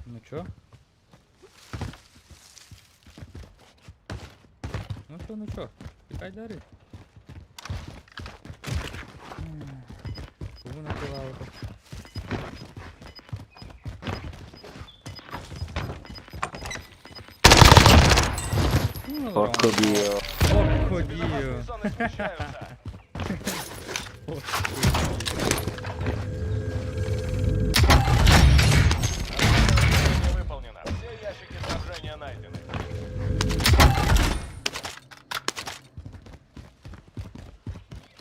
Ну чё? Ну чё? Пикай дары. Кому накрывало-то? Ну, Porco dio. Porco Безопасные dio. зоны смещаются. Задание выполнено. Все ящики снабжения найдены.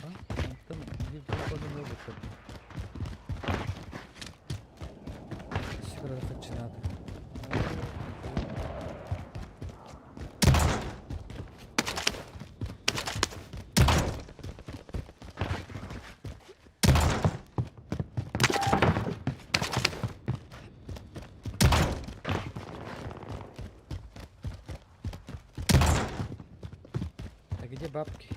А? Ну, там где походу не выход. Сигурно faccinata. А где бабки?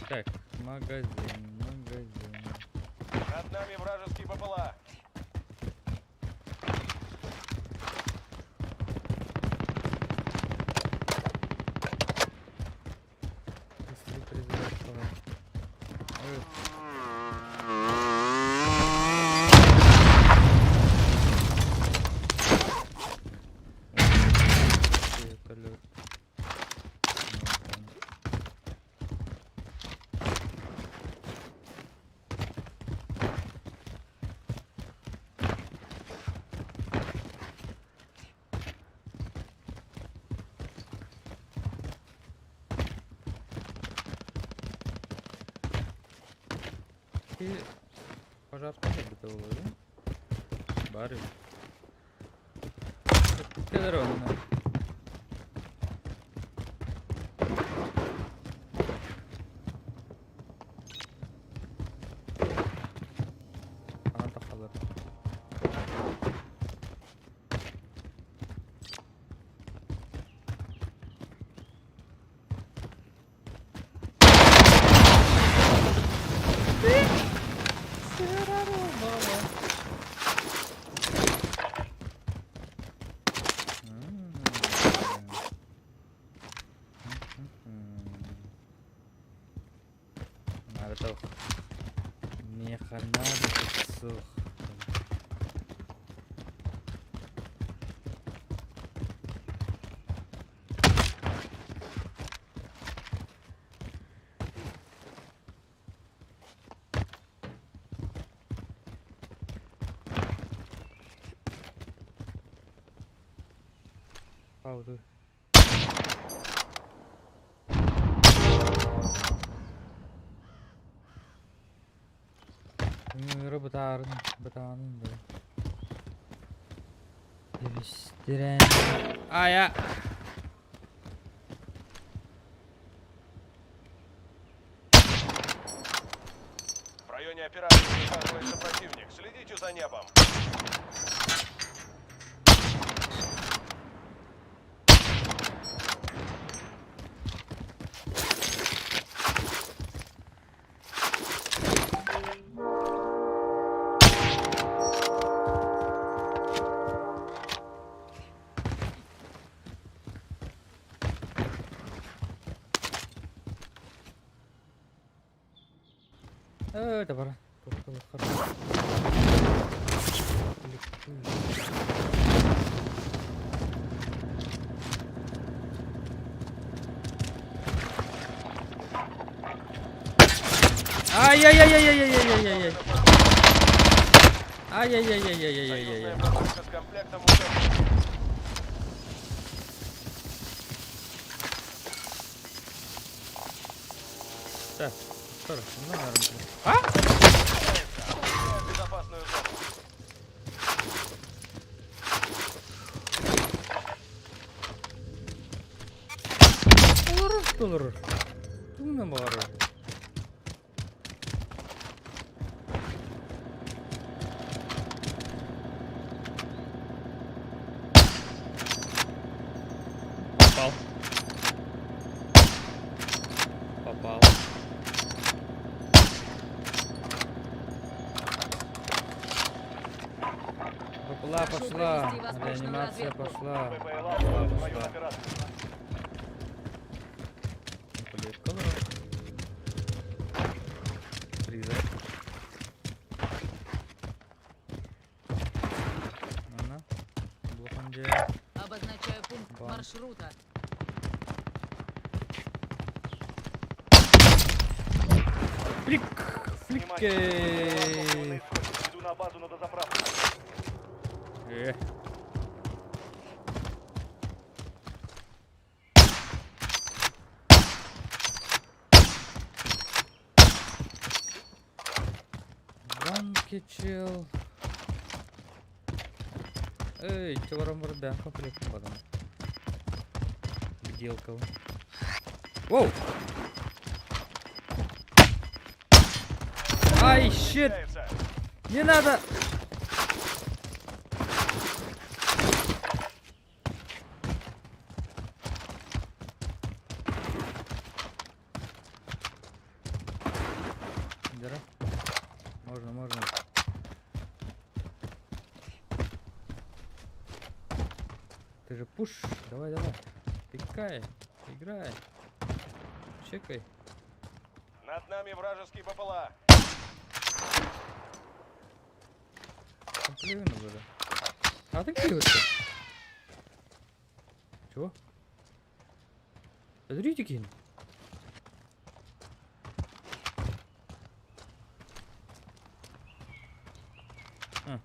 Так, магазин. Над нами вражеские БПЛА. вертолет. Ну, там. И пожар тоже готовый, да? Барин. Кедровно. Ана тахалар. Надо механада сух. Пауду. Yürü bıdağın da. Değiştiren. Aya. В районе операции оказывается противник. Следите за небом. Добре. Ай-яй-яй-яй-яй-яй-яй-яй-яй. Ай-яй-яй-яй-яй-яй-яй-яй. Союзная поддержка с комплектом уже. Так, хорошо, ну нормально. А? Покидает безопасную зону. Olur. Bunu mu var? Попал. Попал. Пошла, Прошу пошла. провести воздушную Реанимация разведку. пошла. ППЛА Пошла, входит в свою пошла. операцию. Полет колор. Фриза. Она. Блоканде. Обозначаю пункт Бам. маршрута. Флик. Внимание, Флик. иду на базу на дозаправку. Банки чел. Эй, чуваром вроде комплект потом. Сделка. Воу! Ай, щит! Является. Не надо! Дыра? Можно. Ты же пуш. Давай. Пикай. Играй. Чекай. Над нами вражеский БПЛА. Комплимент уже. А ты где это? Чего? Смотрите, кин. А.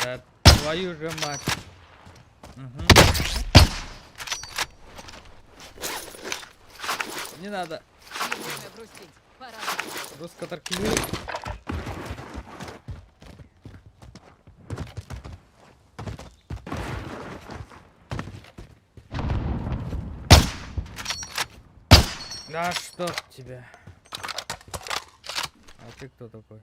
Да твою же мать. Мгм. Не надо. Не время грустить. Пора. Русская торкивает. Да что тебя? А ты кто такой?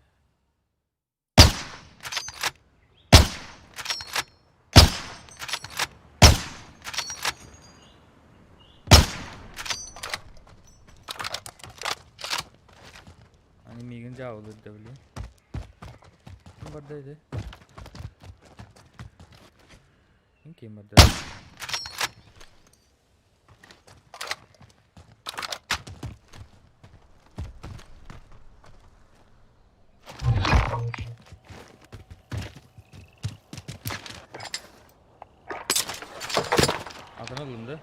Они мигін жауылды дәуле. Кім бар дейді? Кім бар дейді? Атына бұлынды.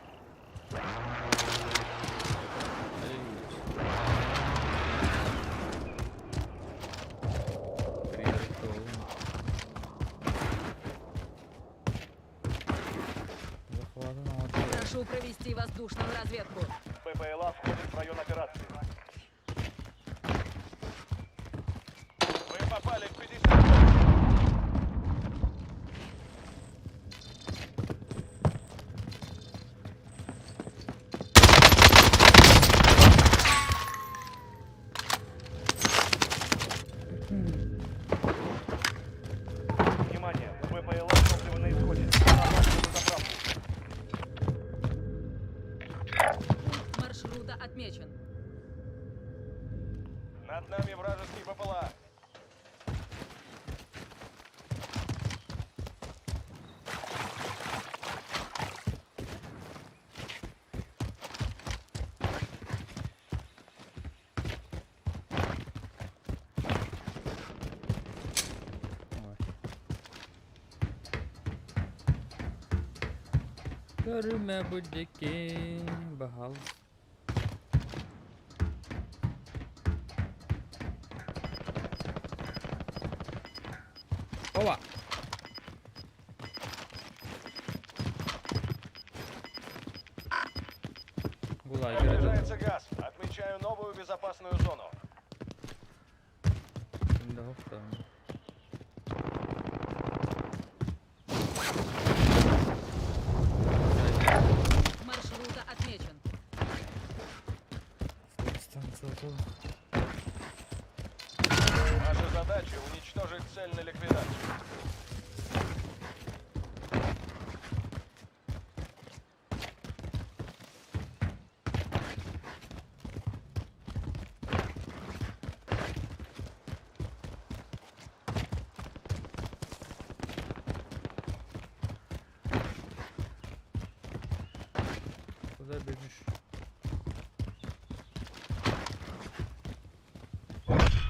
Прошу провести воздушную разведку. ППЛА входит в район операции. Вы попали в 50. Внимание, ППЛА топливо на исходе. Опасность на заправку. Пункт маршрута отмечен. Над нами вражеский ППЛА. Görme buradaki bahal. Ова! Гулай, Приближается газ. Отмечаю новую безопасную зону. Маршрута отмечен. Наша задача — уничтожить цель на ликвидацию. Куда бежишь?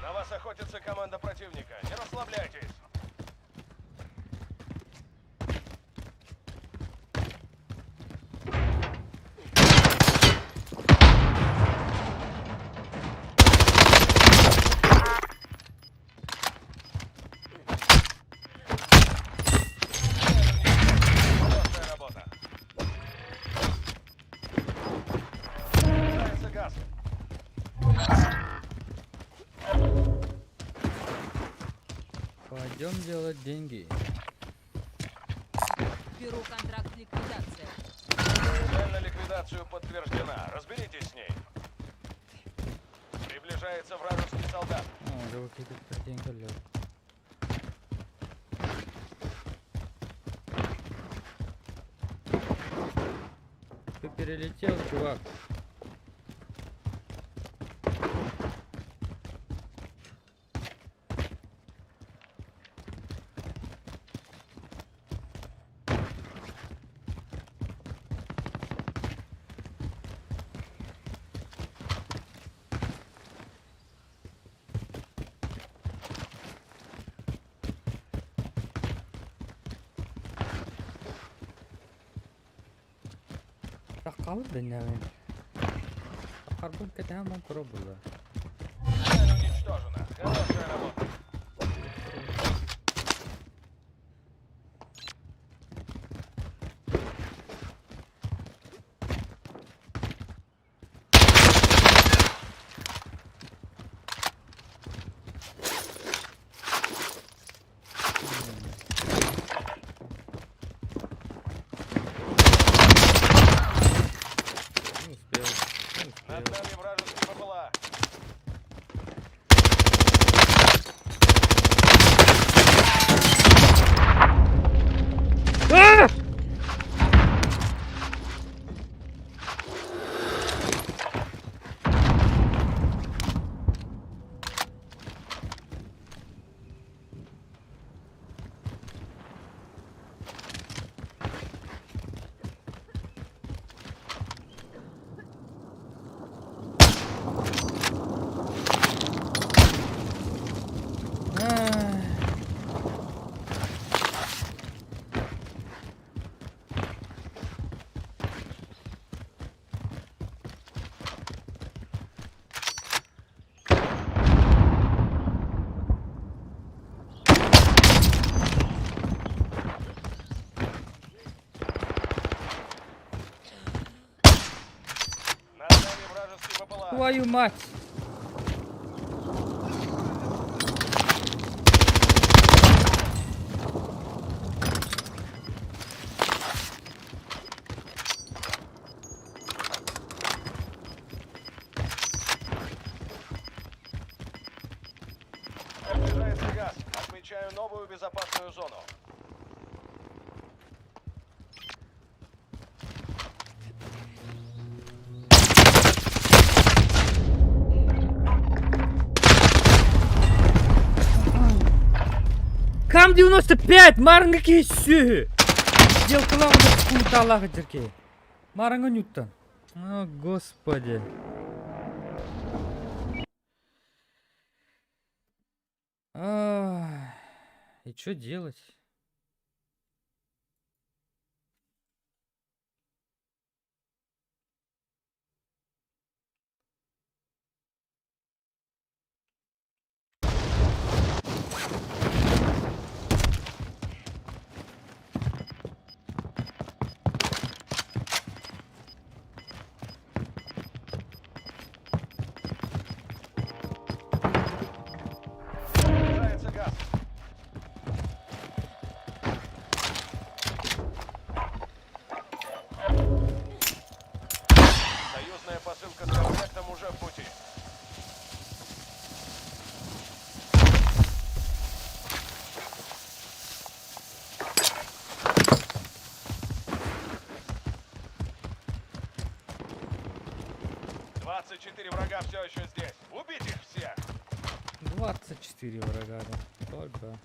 На вас охотится команда противника. Не расслабляйтесь. Хорошая работа. Приближается газ. Пойдем делать деньги. Беру контракт ликвидация. Цель на ликвидацию подтверждена. Разберитесь с ней. Приближается вражеский солдат. О, уже какие-то картинки лёг. Ты перелетел, чувак. Kaldı ne ben. Karbon kadar пробовала. Цель уничтожена. Хорошая работа. Не успел. Не Над успел. нами вражеские БПЛА. Ай. Над нами вражеские БПЛА. Твою мать! Приближается газ. Отмечаю новую безопасную зону. Кам 95! Марынга кессү! Дел кылабыда кумта Аллах жерке. Марынга нюттан. О, господи. Ай. И что делать? Приближается газ. Союзная посылка с комплектом уже в пути. «24 врага все еще здесь. Убить их всех!» 24 врага, да. Только.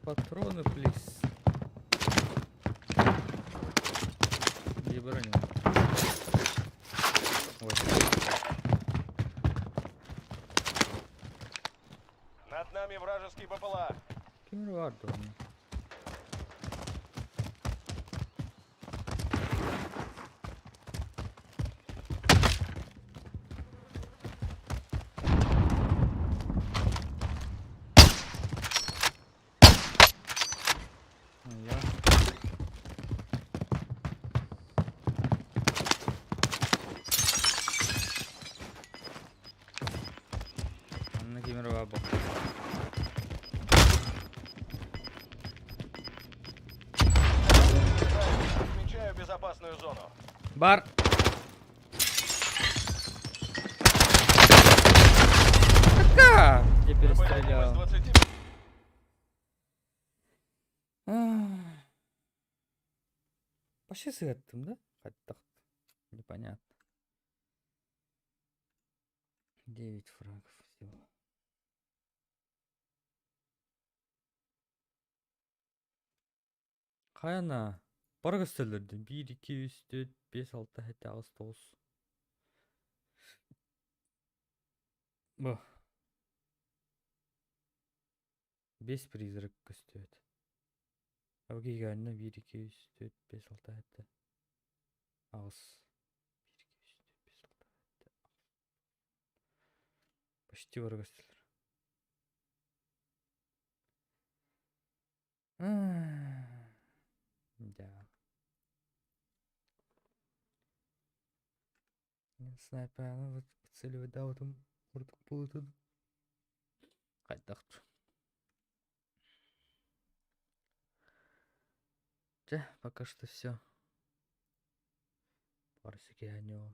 Патроны, плиз. Где броню? Вот. Над нами вражеские БПЛА. Kim vardı onun? Ya. Anne kimere var bak. Отмечаю безопасную зону. Бар. Кака? Я Мы были одним из перестрелял. 20. Почти сыгаттым, да? Қайттақ. понятно. 9 фрагов всего. Қайана? Бар көстелерден 1, 2, 3, 4, 5, 6, 7, 8, 9. Бұл. 5 призрак көстет. Окей, гайна 1, 2, 3, 4, 5, 6, 7. Ağız. 1, 2, 3, 4, 5, 6, 7. Почти бар көстелер. Да. Мен снайперны вот целевый даутым. Ұрдық болытын. Қайдақ. Да, пока что все. Парсики анё.